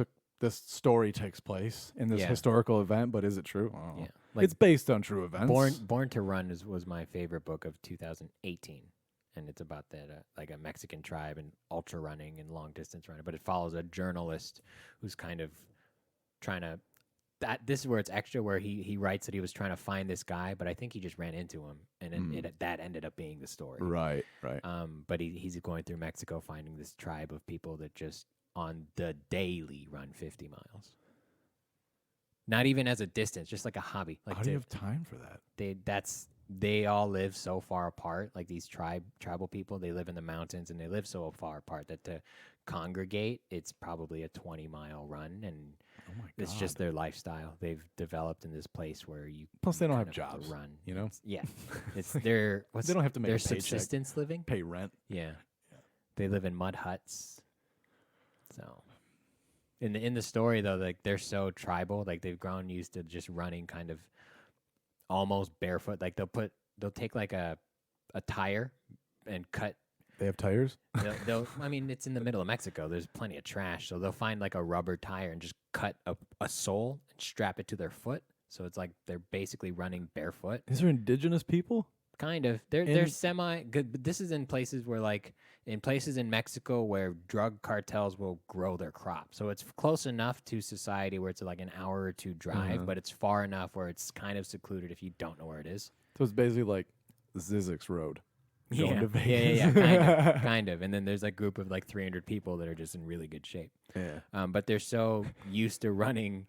story takes place in this historical event, but is it true? I don't know. Yeah. Like it's based on true events. Born to Run was my favorite book of 2018. And it's about that, like a Mexican tribe and ultra running and long distance running. But it follows a journalist who's kind of trying to. This is where it's extra, where he writes that he was trying to find this guy, but I think he just ran into him, and that ended up being the story. Right. But he's going through Mexico, finding this tribe of people that just on the daily run 50 miles. Not even as a distance, just like a hobby. Like how do you have time for that? They all live so far apart, like these tribal people. They live in the mountains, and they live so far apart that to congregate, it's probably a 20-mile run, and it's just their lifestyle. They've developed in this place where you. Plus, they don't have to jobs. Run, you know. It's their. They don't have to make their a paycheck, subsistence living. pay rent. Yeah, they live in mud huts. So, in the story though, like they're so tribal, like they've grown used to just running kind of almost barefoot. Like they'll take like a tire and cut. They have tires? I mean, it's in the middle of Mexico. There's plenty of trash, so they'll find like a rubber tire and just cut a sole and strap it to their foot. So it's like they're basically running barefoot. These are indigenous people? Kind of. They're semi good, but this is in places where in Mexico where drug cartels will grow their crop. So it's close enough to society where it's like an hour or two drive, but it's far enough where it's kind of secluded if you don't know where it is. So it's basically like Zizek's Road. going to Yeah, yeah, Vegas. yeah, kind of. And then there's a group of like 300 people that are just in really good shape. Yeah. But they're so used to running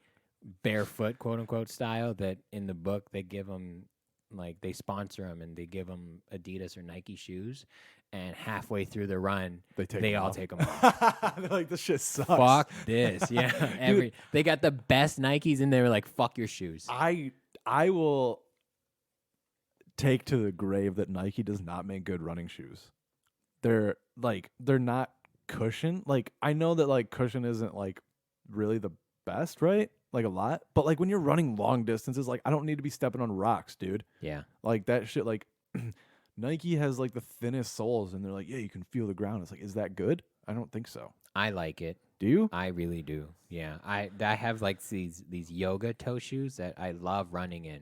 barefoot, quote unquote, style that in the book they give them like they sponsor them and they give them Adidas or Nike shoes. And halfway through the run, they all take them off. They're like, this shit sucks. Fuck this, yeah. They got the best Nikes, and they were like, "Fuck your shoes." I will take to the grave that Nike does not make good running shoes. They're not cushion. Like I know that like cushion isn't like really the best, right? Like a lot, but like when you're running long distances, like I don't need to be stepping on rocks, dude. Yeah, Like that shit. Like Nike has like the thinnest soles, and they're like, yeah, you can feel the ground. It's like, is that good? I don't think so. I like it. Do you? I really do. Yeah, I have like these yoga toe shoes that I love running in.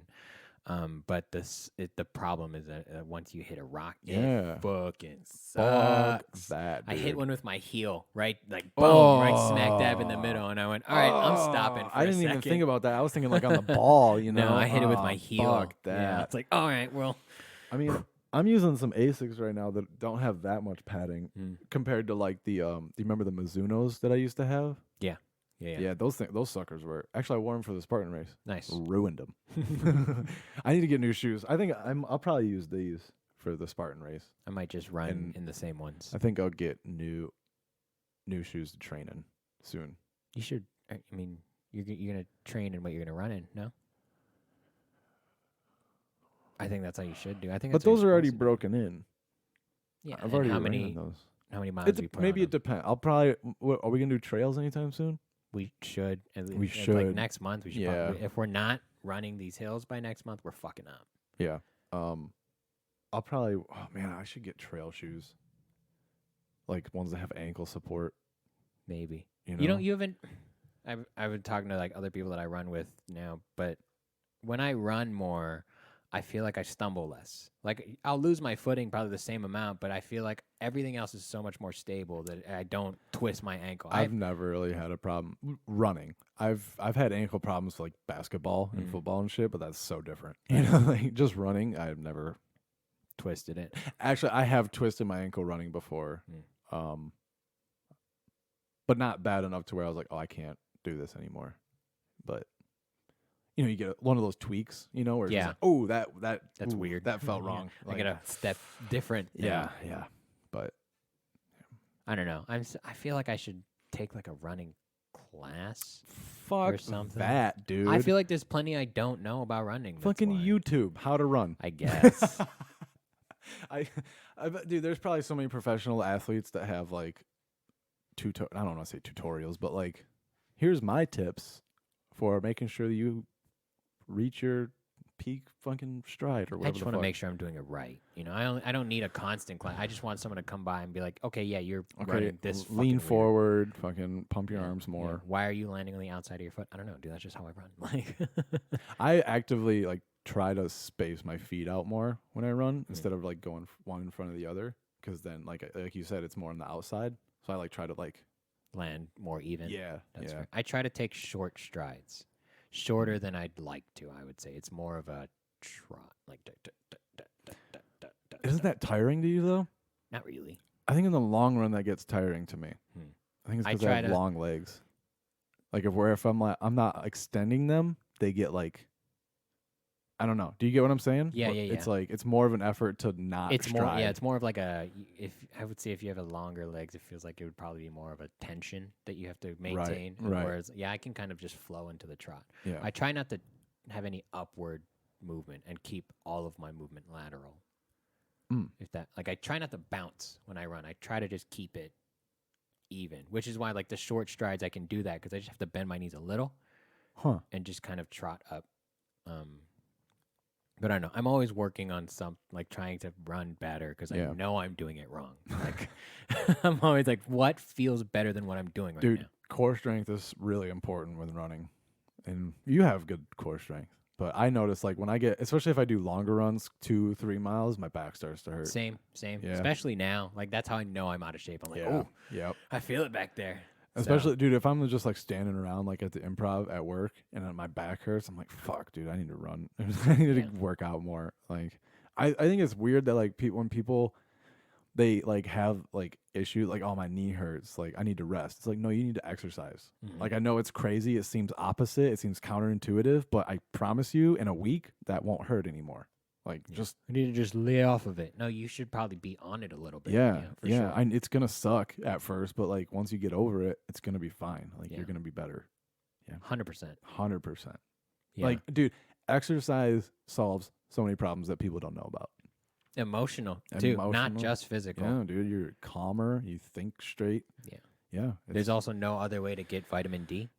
But the problem is that once you hit a rock, Yeah. it fucking Fuck sucks. that, I hit dude. one with my heel, right, like boom, right smack dab in the middle, and I went, all right, I'm stopping. For I didn't a even second. think about that. I was thinking like on the ball, you know. No, I hit it with Oh, my heel. Fuck that. Yeah, it's like, all right, well, I mean, I'm using some Asics right now that don't have that much padding compared to like the do you remember the Mizunos that I used to have? yeah. Yeah, those suckers were actually I wore them for the Spartan race. Nice. Ruined them. I need to get new shoes. I think I'll probably use these for the Spartan race. I might just run And in the same ones. I think I'll get new shoes to train in soon. You should. I mean, you're gonna train in what you're gonna run in. No. I think that's how you should do. I think. But that's what those you're are already supposed to do. broken in. Yeah. I've and already how ran many those. miles do you put Maybe on it them? depends. I'll probably. Are we gonna do trails anytime soon? We should. At least, We Like should. next month. We should. Yeah. Probably, if we're not running these hills by next month, we're fucking up. Yeah. I'll probably. Oh man, I should get trail shoes. Like ones that have ankle support. Maybe. You know. You don't. You haven't. I've been talking to like other people that I run with now, but when I run more, I feel like I stumble less. Like I'll lose my footing probably the same amount, but I feel like everything else is so much more stable that I don't twist my ankle. I've never really had a problem running. I've had ankle problems like basketball and football and shit, but that's so different. You know, like just running, I've never twisted it. Actually, I have twisted my ankle running before. But not bad enough to where I was like, "Oh, I can't do this anymore." But you know, you get one of those tweaks, you know, where it's just like, "Oh, that's ooh, weird. That felt wrong." I gotta step different. Yeah. But I don't know. I feel like I should take like a running class. fuck or something. that, dude. I feel like there's plenty I don't know about running. that's fucking why. YouTube how to run. I guess. I bet, dude, there's probably so many professional athletes that have like I don't want to say tutorials, but like, here's my tips for making sure that you reach your peak fucking stride or whatever. I just want to make sure I'm doing it right. You know, I don't need a constant class. I just want someone to come by and be like, okay, yeah, you're running this. Lean fucking weird. forward, fucking pump your Yeah, arms yeah. more. Why are you landing on the outside of your foot? I don't know, dude. That's just how I run. Like, I actively like try to space my feet out more when I run instead of like going one in front of the other, because then like you said, it's more on the outside. So I like try to like land more even. yeah. That's fair. I try to take short strides, shorter than I'd like to. I would say it's more of a trot. Like, Isn't that tiring to you though? not really. I think in the long run that gets tiring to me. I think it's I because I try have to- long legs. Like if I'm not extending them, they get like, I don't know. Do you get what I'm saying? Yeah, Where yeah, It's yeah. like it's more of an effort to not. It's more, stride. yeah. It's more of like if I would say if you have a longer legs, it feels like it would probably be more of a tension that you have to maintain. right. Whereas, yeah, I can kind of just flow into the trot. Yeah. I try not to have any upward movement and keep all of my movement lateral. If that, like, I try not to bounce when I run. I try to just keep it even, which is why, like, the short strides I can do that because I just have to bend my knees a little, and just kind of trot up. But I don't know. I'm always working on like trying to run better because I know I'm doing it wrong. Like, I'm always like, what feels better than what I'm doing right Dude, now? core strength is really important when running, and you have good core strength. But I notice like when I get, especially if I do longer runs, 2-3 miles, my back starts to hurt. Same. Yeah. Especially now. Like, that's how I know I'm out of shape. I'm like, Yeah. oh, Yep. I feel it back there. Especially, dude, if I'm just like standing around like at the improv at work and then my back hurts, I'm like, fuck, dude, I need to run. I need to work out more. Like, I think it's weird that like when people they like have like issues like, oh, my knee hurts, like I need to rest. It's like, no, you need to exercise. Like I know it's crazy, it seems opposite, it seems counterintuitive, but I promise you in a week that won't hurt anymore. Like just I need to just lay off of it. No, you should probably be on it a little bit. yeah, for sure. it's gonna suck at first, but like once you get over it, it's gonna be fine. Like you're gonna be better. 100%. 100%. Yeah. Like, dude, exercise solves so many problems that people don't know about. Emotional too, not Emotional. just physical. Yeah, dude, you're calmer. You think straight. Yeah. Yeah. There's also no other way to get vitamin D.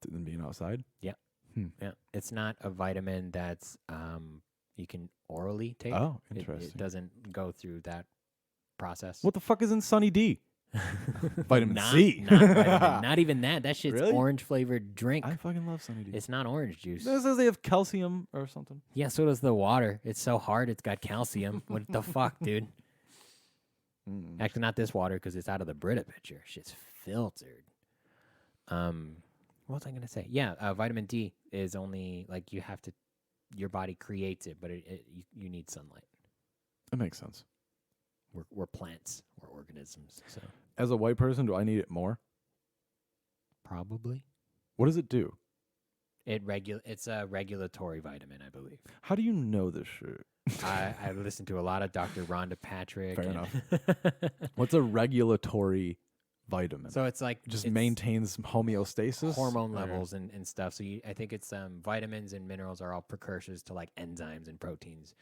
than being outside. Yeah. Yeah. It's not a vitamin that's you can orally take. Oh, It interesting. doesn't go through that process. What the fuck is in Sunny D? Vitamin not, C. Not, vitamin, not even that. That shit's Really? orange flavored drink. I fucking love Sunny D. It's not orange juice. It says they have calcium or something. Yeah, so does the water. It's so hard. It's got calcium. What the fuck, dude? Actually, not this water because it's out of the Brita pitcher. Shit's filtered. What was I gonna say? Yeah, vitamin D is only like you have to. Your body creates it, but you need sunlight. That makes sense. We're plants. We're organisms. So As a white person, do I need it more? probably What does it do? it's a regulatory vitamin, I believe. How do you know this shit? I listened to a lot of Dr. Rhonda Patrick. Fair and- enough. What's a regulatory vitamin? So it's like just it's maintains homeostasis, hormone Or- levels and stuff. So I think it's vitamins and minerals are all precursors to like enzymes and proteins,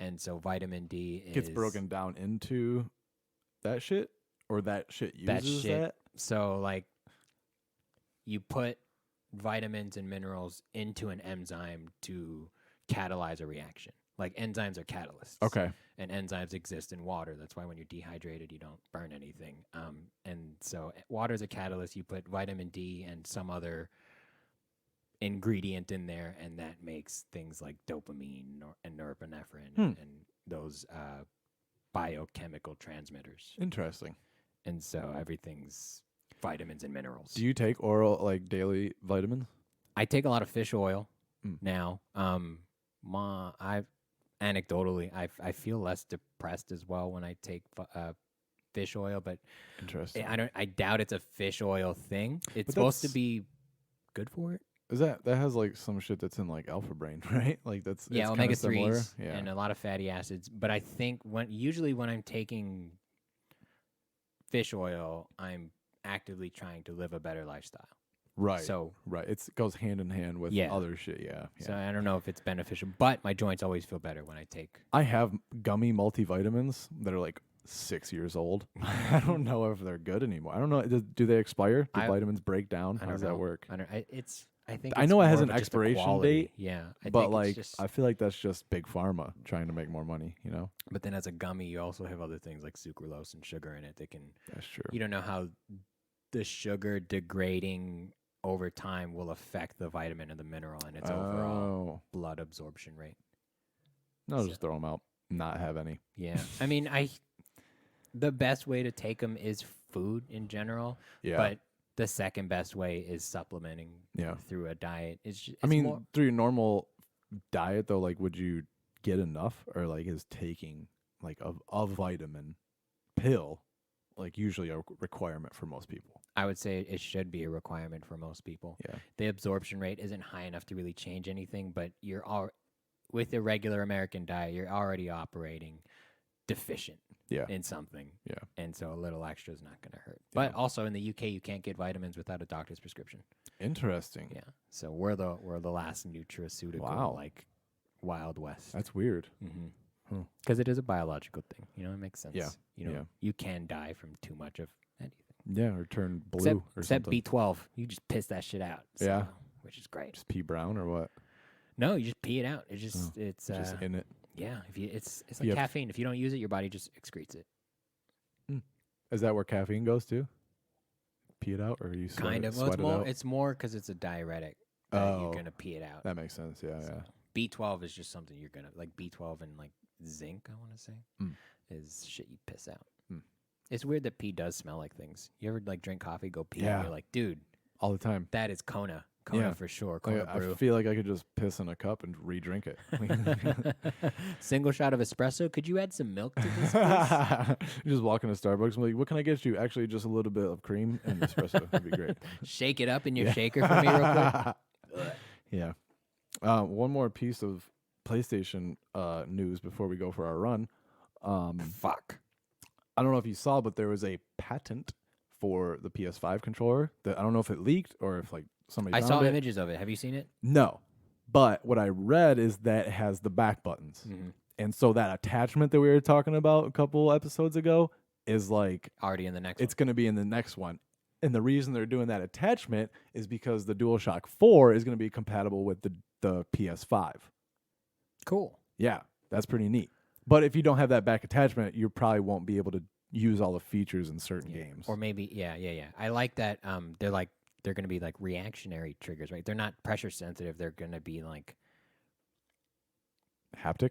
and so vitamin D gets is broken down into that shit, or that shit uses that shit. that. So like you put vitamins and minerals into an enzyme to catalyze a reaction. Like enzymes are catalysts. Okay. And enzymes exist in water. That's why when you're dehydrated, you don't burn anything. And so water is a catalyst. You put vitamin D and some other ingredient in there, and that makes things like dopamine and norepinephrine and those biochemical transmitters. Interesting. And so everything's vitamins and minerals. Do you take oral like daily vitamins? I take a lot of fish oil now. Anecdotally, I feel less depressed as well when I take fish oil, but Interesting. I doubt it's a fish oil thing. It's But supposed to that's- be good for it. Is that has like some shit that's in like alpha brain, right? Like that's Yeah, it's omega kinda similar. 3s Yeah. and a lot of fatty acids. But I think usually when I'm taking fish oil, I'm actively trying to live a better lifestyle. Right. So right. It goes hand in hand with Yeah. other shit. Yeah. so I don't know if it's beneficial, but my joints always feel better when I take. I have gummy multivitamins that are like 6 years old. I don't know if they're good anymore. I don't know. Do they expire? Do I- vitamins break down? I How don't does know. that work? I don't. I think I it's know it has more an of just a expiration quality. date, Yeah, I But think like, it's just, I feel like that's just big pharma trying to make more money. You know, but then as a gummy, you also have other things like sucralose and sugar in it that can. that's true. You don't know how the sugar degrading over time will affect the vitamin and the mineral and its overall Oh, blood absorption rate. no, So- just throw them out. Not have any. Yeah, I mean, the best way to take them is food in general. Yeah. But the second best way is supplementing Yeah. through a diet. It's I mean, more, through your normal diet though, like, would you get enough, or like is taking like a vitamin pill like usually a requirement for most people? I would say it should be a requirement for most people. Yeah. The absorption rate isn't high enough to really change anything, but with a regular American diet, you're already operating deficient Yeah. in something. Yeah. And so a little extra is not going to hurt. But also in the UK, you can't get vitamins without a doctor's prescription. Interesting. Yeah. So we're the last nutraceutical Wow. like Wild West. That's weird. Because it is a biological thing. You know, it makes sense. Yeah. You know, Yeah. you can die from too much of anything. Yeah, or turn blue Except or something. B12. You just piss that shit out. So, Yeah. Which is great. Just pea brown or what? No, you just pee it out. It's just It's just in it. yeah. If it's You like have- caffeine. If you don't use it, your body just excretes it. Is that where caffeine goes to? Pee it out, or you sweat Kind it, of. Well, sweat it out? it's more because it's a diuretic. That you're Oh. gonna pee it out. That makes sense. Yeah, So yeah. B12 is just something you're gonna like. B12 and like zinc, I want to say, Mm. is shit you piss out. Mm. It's weird that pee does smell like things. You ever like drink coffee, go pee, Yeah. and you're like, dude, All the time. that is Kona. Kona Yeah. for sure. Like, Kona I brew. feel like I could just piss in a cup and re-drink it. Single shot of espresso. Could you add some milk to this, please? You just walk into Starbucks and be like, what can I get you? Actually, just a little bit of cream and espresso would be great. Shake it up in your shaker for me real quick. Yeah. One more piece of PlayStation news before we go for our run. Fuck. I don't know if you saw, but there was a patent for the PS5 controller that I don't know if it leaked or if like somebody I found saw it. images of it. Have you seen it? No. But what I read is that it has the back buttons. Mm-hmm. And so that attachment that we were talking about a couple episodes ago is like Already in the next it's going to be in the next one. And the reason they're doing that attachment is because the DualShock 4 is going to be compatible with the PS5. Cool. Yeah, that's pretty neat. But if you don't have that back attachment, you probably won't be able to use all the features in certain games. Or maybe, yeah. I like that. They're going to be like reactionary triggers, right? They're not pressure sensitive. They're going to be like, haptic?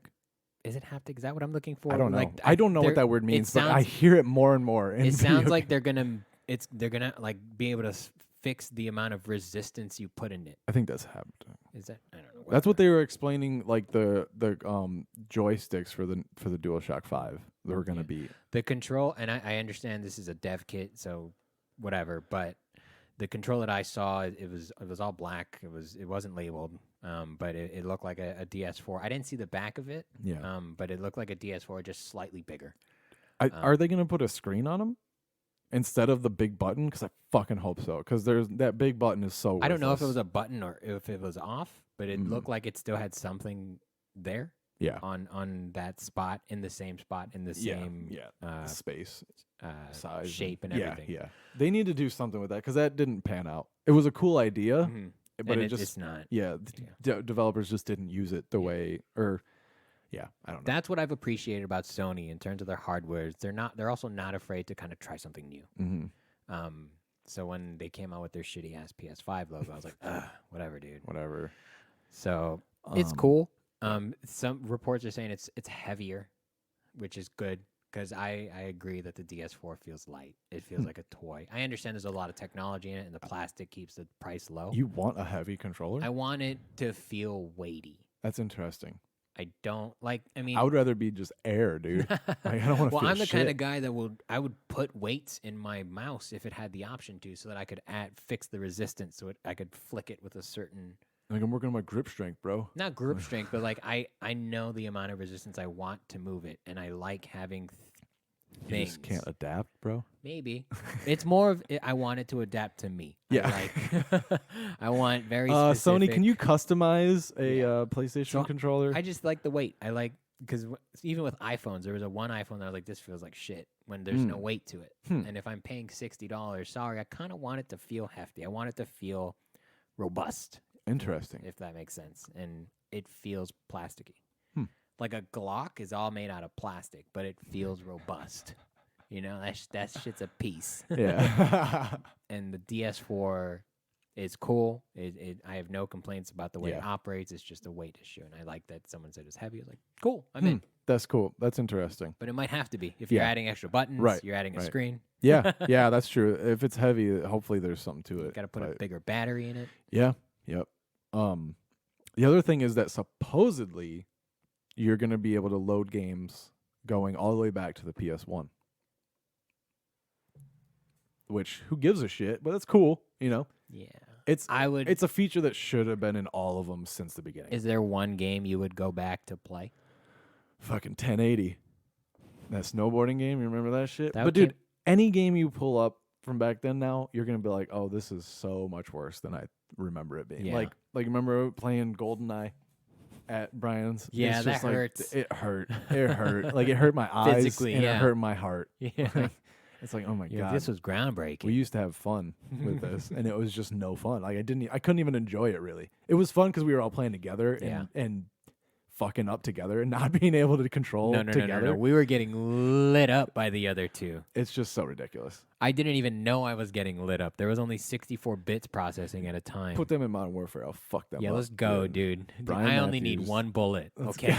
is it haptic? Is that what I'm looking for? I don't know. Like, I don't know what that word means, but I hear it more and more. In It sounds video like they're gonna like be able to fix the amount of resistance you put in it. I think that's haptic. Is that? I don't know. That's what they were explaining. Like the joysticks for the DualShock 5, they were gonna be. The control, and I understand this is a dev kit, so whatever. But the control that I saw, it was all black. It wasn't labeled, but it looked like a DS4. I didn't see the back of it. Yeah. But it looked like a DS4, just slightly bigger. Are they gonna put a screen on them instead of the big button? Because I fucking hope so. Because there's that big button is so. I don't know if it worthless. was a button or if it was off, but it looked like it still had something there. Yeah. On that spot, in the same spot, in the same space, size, shape, and yeah, everything. Yeah, they need to do something with that because that didn't pan out. It was a cool idea, Mhm. but And it's it's not. Yeah, developers just didn't use it the way, or yeah, I don't know. That's what I've appreciated about Sony in terms of their hardware. They're also not afraid to kind of try something new. Mm-hmm. So when they came out with their shitty ass PS5 logo, I was like, ugh, whatever, dude. Whatever. So it's cool. Some reports are saying it's heavier, which is good because I agree that the DS4 feels light. It feels like a toy. I understand there's a lot of technology in it, and the plastic keeps the price low. You want a heavy controller? I want it to feel weighty. That's interesting. I don't like. I mean, I would rather be just air, dude. Like, I don't want to. well, I'm the kind of guy that I would put weights in my mouse if it had the option to, so that I could fix the resistance, so I could flick it with a certain. Like I'm working on my grip strength, bro. Not grip strength, but like I know the amount of resistance I want to move it, and I like having You things. just can't adapt, bro. Maybe it's more of I want it to adapt to me. Yeah. I want very specific. Sony, can you customize a PlayStation So controller? I just like the weight. I like because even with iPhones, there was one iPhone that I was like, this feels like shit when there's no weight to it. And if I'm paying $60, sorry, I kind of want it to feel hefty. I want it to feel robust. Interesting. If that makes sense, and it feels plasticky. Like a Glock is all made out of plastic, but it feels robust. You know, that shit's a piece. Yeah. And the DS4 is cool. I have no complaints about the way it operates. It's just a weight issue, and I like that someone said it's heavy. I was like, cool, I'm in. That's cool. That's interesting. But it might have to be if you're adding extra buttons. Right, You're adding a screen. Yeah, yeah, that's true. If it's heavy, hopefully there's something to it. Got to put a bigger battery in it. Yeah. Yep. The other thing is that supposedly you're going to be able to load games going all the way back to the PS1. Which, who gives a shit? But it's cool, you know? Yeah. It's a feature that should have been in all of them since the beginning. Is there one game you would go back to play? Fucking 1080. That snowboarding game, you remember that shit? That But dude, any game you pull up from back then now, you're going to be like, oh, this is so much worse than I remember it being. Yeah. Like remember playing GoldenEye at Brian's? Yeah, It's that just like, hurts. It hurt. It hurt. Like it hurt my eyes. Physically, and yeah. it hurt my heart. Yeah. It's like, oh my Yeah, God. this was groundbreaking. We used to have fun with this, and it was just no fun. Like I couldn't even enjoy it really. It was fun because we were all playing together and fucking up together and not being able to control together. No. We were getting lit up by the other two. It's just so ridiculous. I didn't even know I was getting lit up. There was only 64 bits processing at a time. Put them in Modern Warfare. I'll fuck them up. Yeah, let's go, dude. Brian I only need Matthews. one bullet. Okay,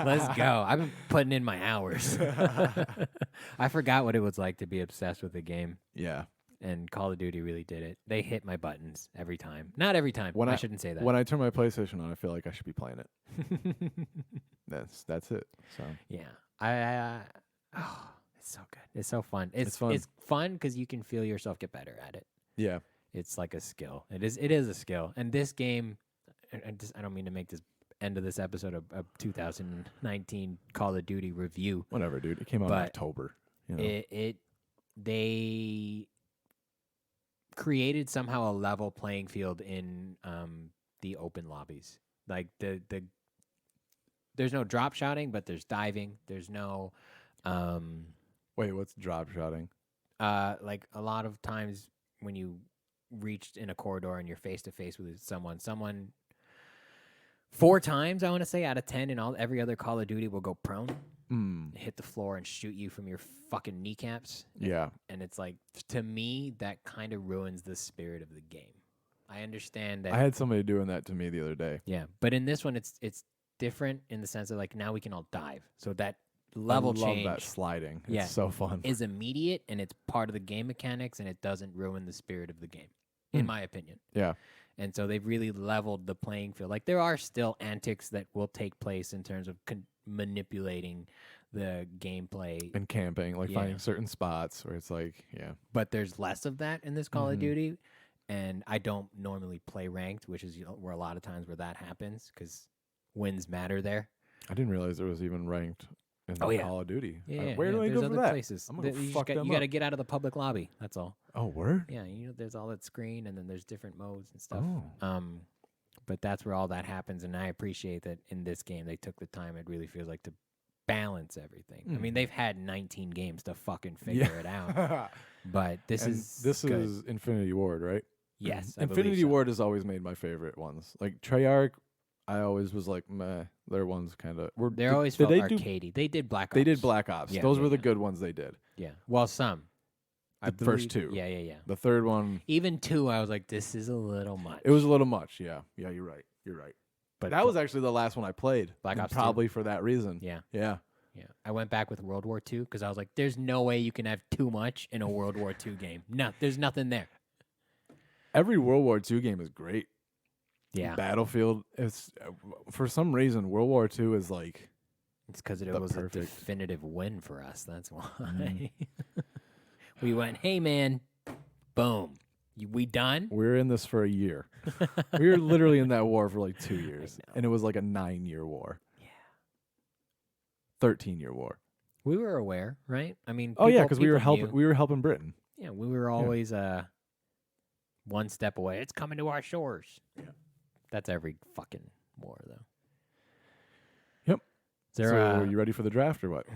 let's go. I've been putting in my hours. I forgot what it was like to be obsessed with the game. Yeah. and Call of Duty really did it. They hit my buttons every time. Not every time. I shouldn't say that. When I turn my PlayStation on, I feel like I should be playing it. That's it. So yeah, oh, it's so good. It's so fun. It's fun. It's fun because you can feel yourself get better at it. yeah, It's like a skill. It is a skill. And this game, I don't mean to make this end of this episode of 2019 Call of Duty review. whatever, dude. It came out in But October. You know? They created somehow a level playing field in the open lobbies. Like there's no drop shotting, but there's diving. There's no Wait, what's drop shotting? like a lot of times when you reached in a corridor and you're face to face with someone 4 times I want to say out of 10 in every other Call of Duty will go prone, hit the floor and shoot you from your fucking kneecaps. Yeah. And it's like, to me, that kind of ruins the spirit of the game. I understand that. I had somebody doing that to me the other day. Yeah, but in this one, it's different in the sense of like now we can all dive. So that level I love change that sliding. It's Yeah. so fun. is immediate and it's part of the game mechanics and it doesn't ruin the spirit of the game, in my opinion. Yeah. And so they've really leveled the playing field. Like there are still antics that will take place in terms of manipulating the gameplay, And camping, like Yeah. finding certain spots where it's like, yeah. but there's less of that in this Call of Duty. And I don't normally play ranked, which is where a lot of times where that happens because wins matter there. I didn't realize there was even ranked in Oh, yeah. Call of Duty. Yeah, Where do I there's go other for that? places. I'm gonna fuck them You got to up. get out of the public lobby. That's all. Oh, word? Yeah, there's all that screen, and then there's different modes and stuff. Oh. But that's where all that happens, and I appreciate that in this game they took the time. It really feels like to balance everything. I mean, they've had 19 games to fucking figure it out, but this And is this good. is Infinity Ward, right? Yes, I believe Infinity so. Ward has always made my favorite ones. Like Treyarch, I always was like, meh. Their ones kind of were. They're always did felt they do? arcadey. They did Black Ops. They did Black Ops. Yeah, Those yeah, were the yeah. good ones they did. Yeah. Well, some. The first 2. Yeah. The third one, Even 2, I was like, this is a little much. it was a little much. Yeah, you're right. You're right. but That was actually the last one I played. Black and Ops 2. probably for that reason. Yeah. Yeah. Yeah, I went back with World War II because I was like, "There's no way you can have too much in a World War II game. No, there's nothing there." Every World War II game is great. Yeah, Battlefield. It's for some reason World War II is like it's because it the was perfect- a definitive win for us. That's why we went. Hey, man, boom. We done? we're in this for a year. We were literally in that war for like 2 years, and it was like a 9-year war. Yeah, 13-year war. we were aware, right? I mean, Oh yeah, because because we were helping. We were helping Britain. Yeah, we were always one step away. It's coming to our shores. Yeah. That's every fucking war, though. Yep. Is there, So are you ready for the draft or what?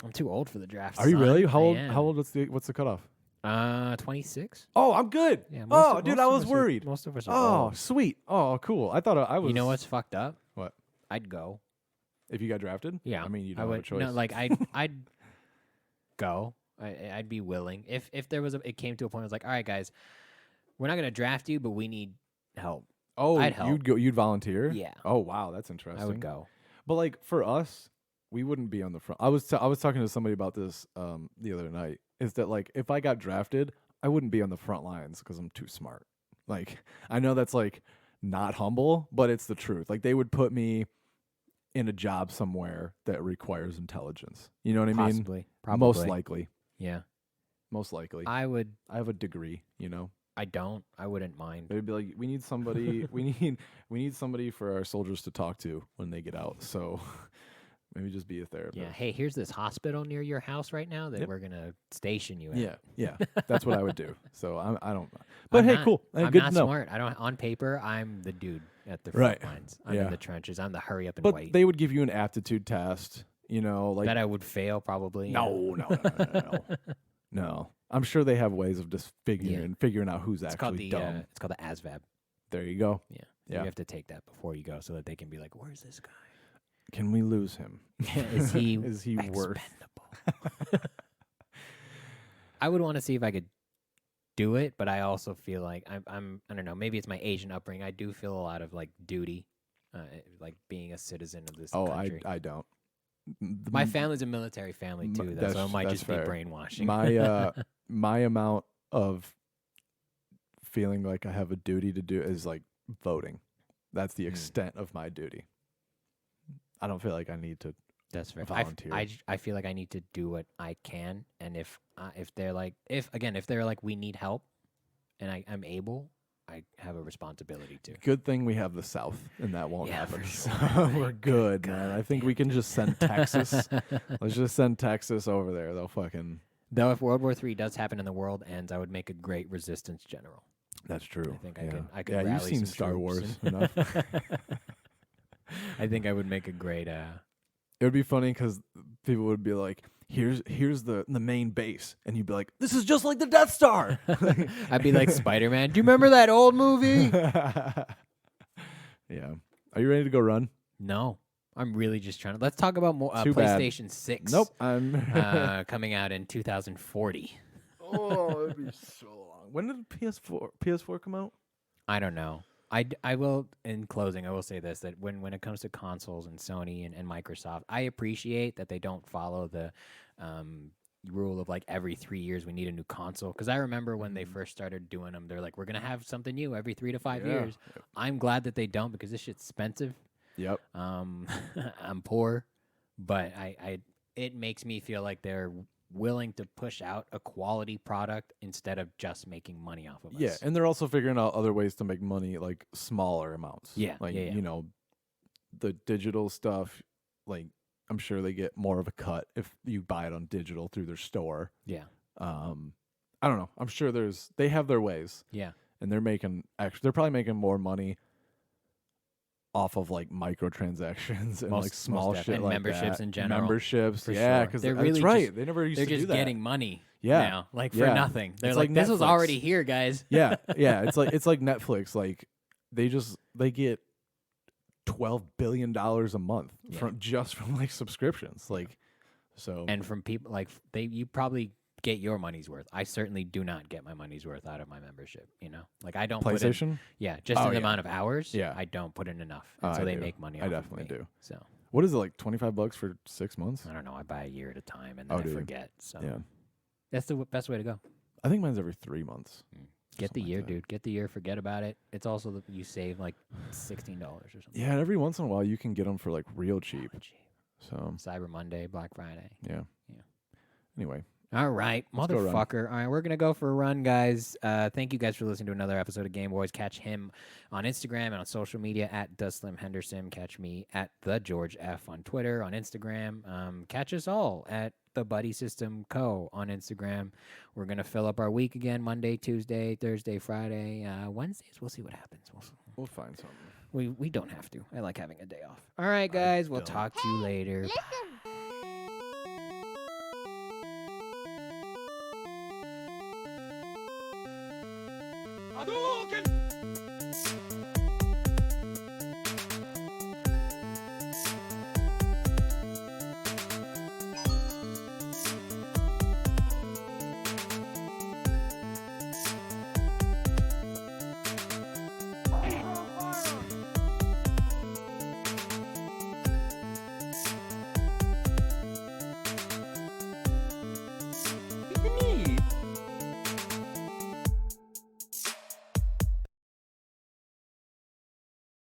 I'm too old for the draft. Are you really? son. How I old? am. How old? What's the cutoff? 26. Oh, I'm good. Yeah. Oh, dude, I was worried. Most of us are Oh, old. sweet. Oh, cool. I thought I was. You know what's fucked up? What? I'd go. If you got drafted? Yeah. I mean, you I don't would, have a choice. No, like I'd go. I'd be willing if there was it came to a point. I was like, all right, guys, we're not gonna draft you, but we need help. oh, I'd help. you'd go. You'd volunteer? Yeah. Oh, wow, that's interesting. I would go. But like for us, we wouldn't be on the front. I was talking to somebody about this the other night. Is that like if I got drafted, I wouldn't be on the front lines because I'm too smart. Like I know that's like not humble, but it's the truth. Like they would put me in a job somewhere that requires intelligence. You know what I mean? Possibly. Probably. Most likely. Yeah. Most likely. I would. I have a degree. You know. I don't. I wouldn't mind. They'd be like, we need somebody. we need somebody for our soldiers to talk to when they get out. So maybe just be a therapist. Yeah. Hey, here's this hospital near your house right now that Yep. we're gonna station you at. Yeah. That's what I would do. So I don't. But I'm hey, not- cool. I'm Good not to know. smart. I don't. On paper, I'm the dude at the Right. front lines. I'm Yeah. in the trenches. I'm the hurry up and But wait. they would give you an aptitude test. You know, like that I would fail probably. yeah. no. No. I'm sure they have ways of just figuring out who's It's called actually the dumb. it's called the ASVAB. There you go. Yeah. Yeah. You have to take that before you go so that they can be like, "Where's this guy? Can we lose him? Is he Is he worth? expendable?" I would want to see if I could do it, but I also feel like I'm I don't know, maybe it's my Asian upbringing. I do feel a lot of like duty, like being a citizen of this Oh, country. I don't. My family's a military family too, though, so it might that's just fair. be brainwashing. My my amount of feeling like I have a duty to do is like voting. That's the extent of my duty. I don't feel like I need to That's fair. volunteer. I feel like I need to do what I can, and if they're like if they're like we need help, and I'm able, I have a responsibility to. Good thing we have the South, and that won't Yeah, happen. for So sure. we're good, man. I think we can just send Texas. Let's just send Texas over there. They'll fucking. Though if World War III does happen and the world ends, I would make a great resistance general. That's true. I think yeah. I could Yeah, you've rally seen some Star troops Wars and- enough. I think I would make a great. It would be funny because people would be like, "Here's the main base," and you'd be like, "This is just like the Death Star." I'd be like Spider-Man. Do you remember that old movie? Yeah. Are you ready to go run? No, I'm really just trying to. Let's talk about more Too bad. PlayStation 6. Nope. I'm. Coming out in 2040. Oh, it'd be so long. When did PS4 come out? I don't know. I will, in closing, I will say this, that when it comes to consoles and Sony and Microsoft, I appreciate that they don't follow the rule of like every 3 years we need a new console. Because I remember when they first started doing them, they're like, we're going to have something new every 3 to 5 Yeah. years. I'm glad that they don't because this shit's expensive. Yep. I'm poor, but it makes me feel like they're willing to push out a quality product instead of just making money off of us. Yeah, and they're also figuring out other ways to make money, like smaller amounts. Yeah, like yeah. you know, the digital stuff. Like I'm sure they get more of a cut if you buy it on digital through their store. Yeah. I don't know. I'm sure they have their ways, Yeah. and they're probably making more money off of like microtransactions and like small shit and like memberships that. in general. Memberships, For yeah, sure. because They're that's really right. just- They never used They're to do just that. getting money Yeah. now, like for Yeah. nothing. They're It's like, like this was Netflix. already here, guys. Yeah, it's like Netflix. Like they get $12 billion a month Yeah. from like subscriptions. Like so. And from people like you probably get your money's worth. I certainly do not get my money's worth out of my membership. You know, like I don't put in, PlayStation. just Oh, in the yeah. amount of hours. Yeah. I don't put in enough, Oh, and so I they do. make money. I off definitely of me. do. So What is it, like $25 for 6 months? I don't know. I buy a year at a time, and Oh, then do I you? forget. So Yeah, that's the best way to go. I think mine's every 3 months. Get the Something like year, that. dude. Get the year. Forget about it. It's also you save like $16 or something. Yeah, and every once in a while you can get them for like real cheap. Oh, gee. So Cyber Monday, Black Friday. yeah. Yeah. Anyway, All right, Let's go run. motherfucker. All right, we're going to go for a run, guys. Thank you guys for listening to another episode of Gameboiz. Catch him on Instagram and on social media at Duslim Henderson. Catch me at The George F on Twitter, on Instagram. Catch us all at The Buddy System Co. on Instagram. We're going to fill up our week again Monday, Tuesday, Thursday, Friday. Wednesdays, we'll see what happens. we'll find something. We don't have to. I like having a day off. All right, guys. We'll don't. talk to you later. Listen. Hadouken!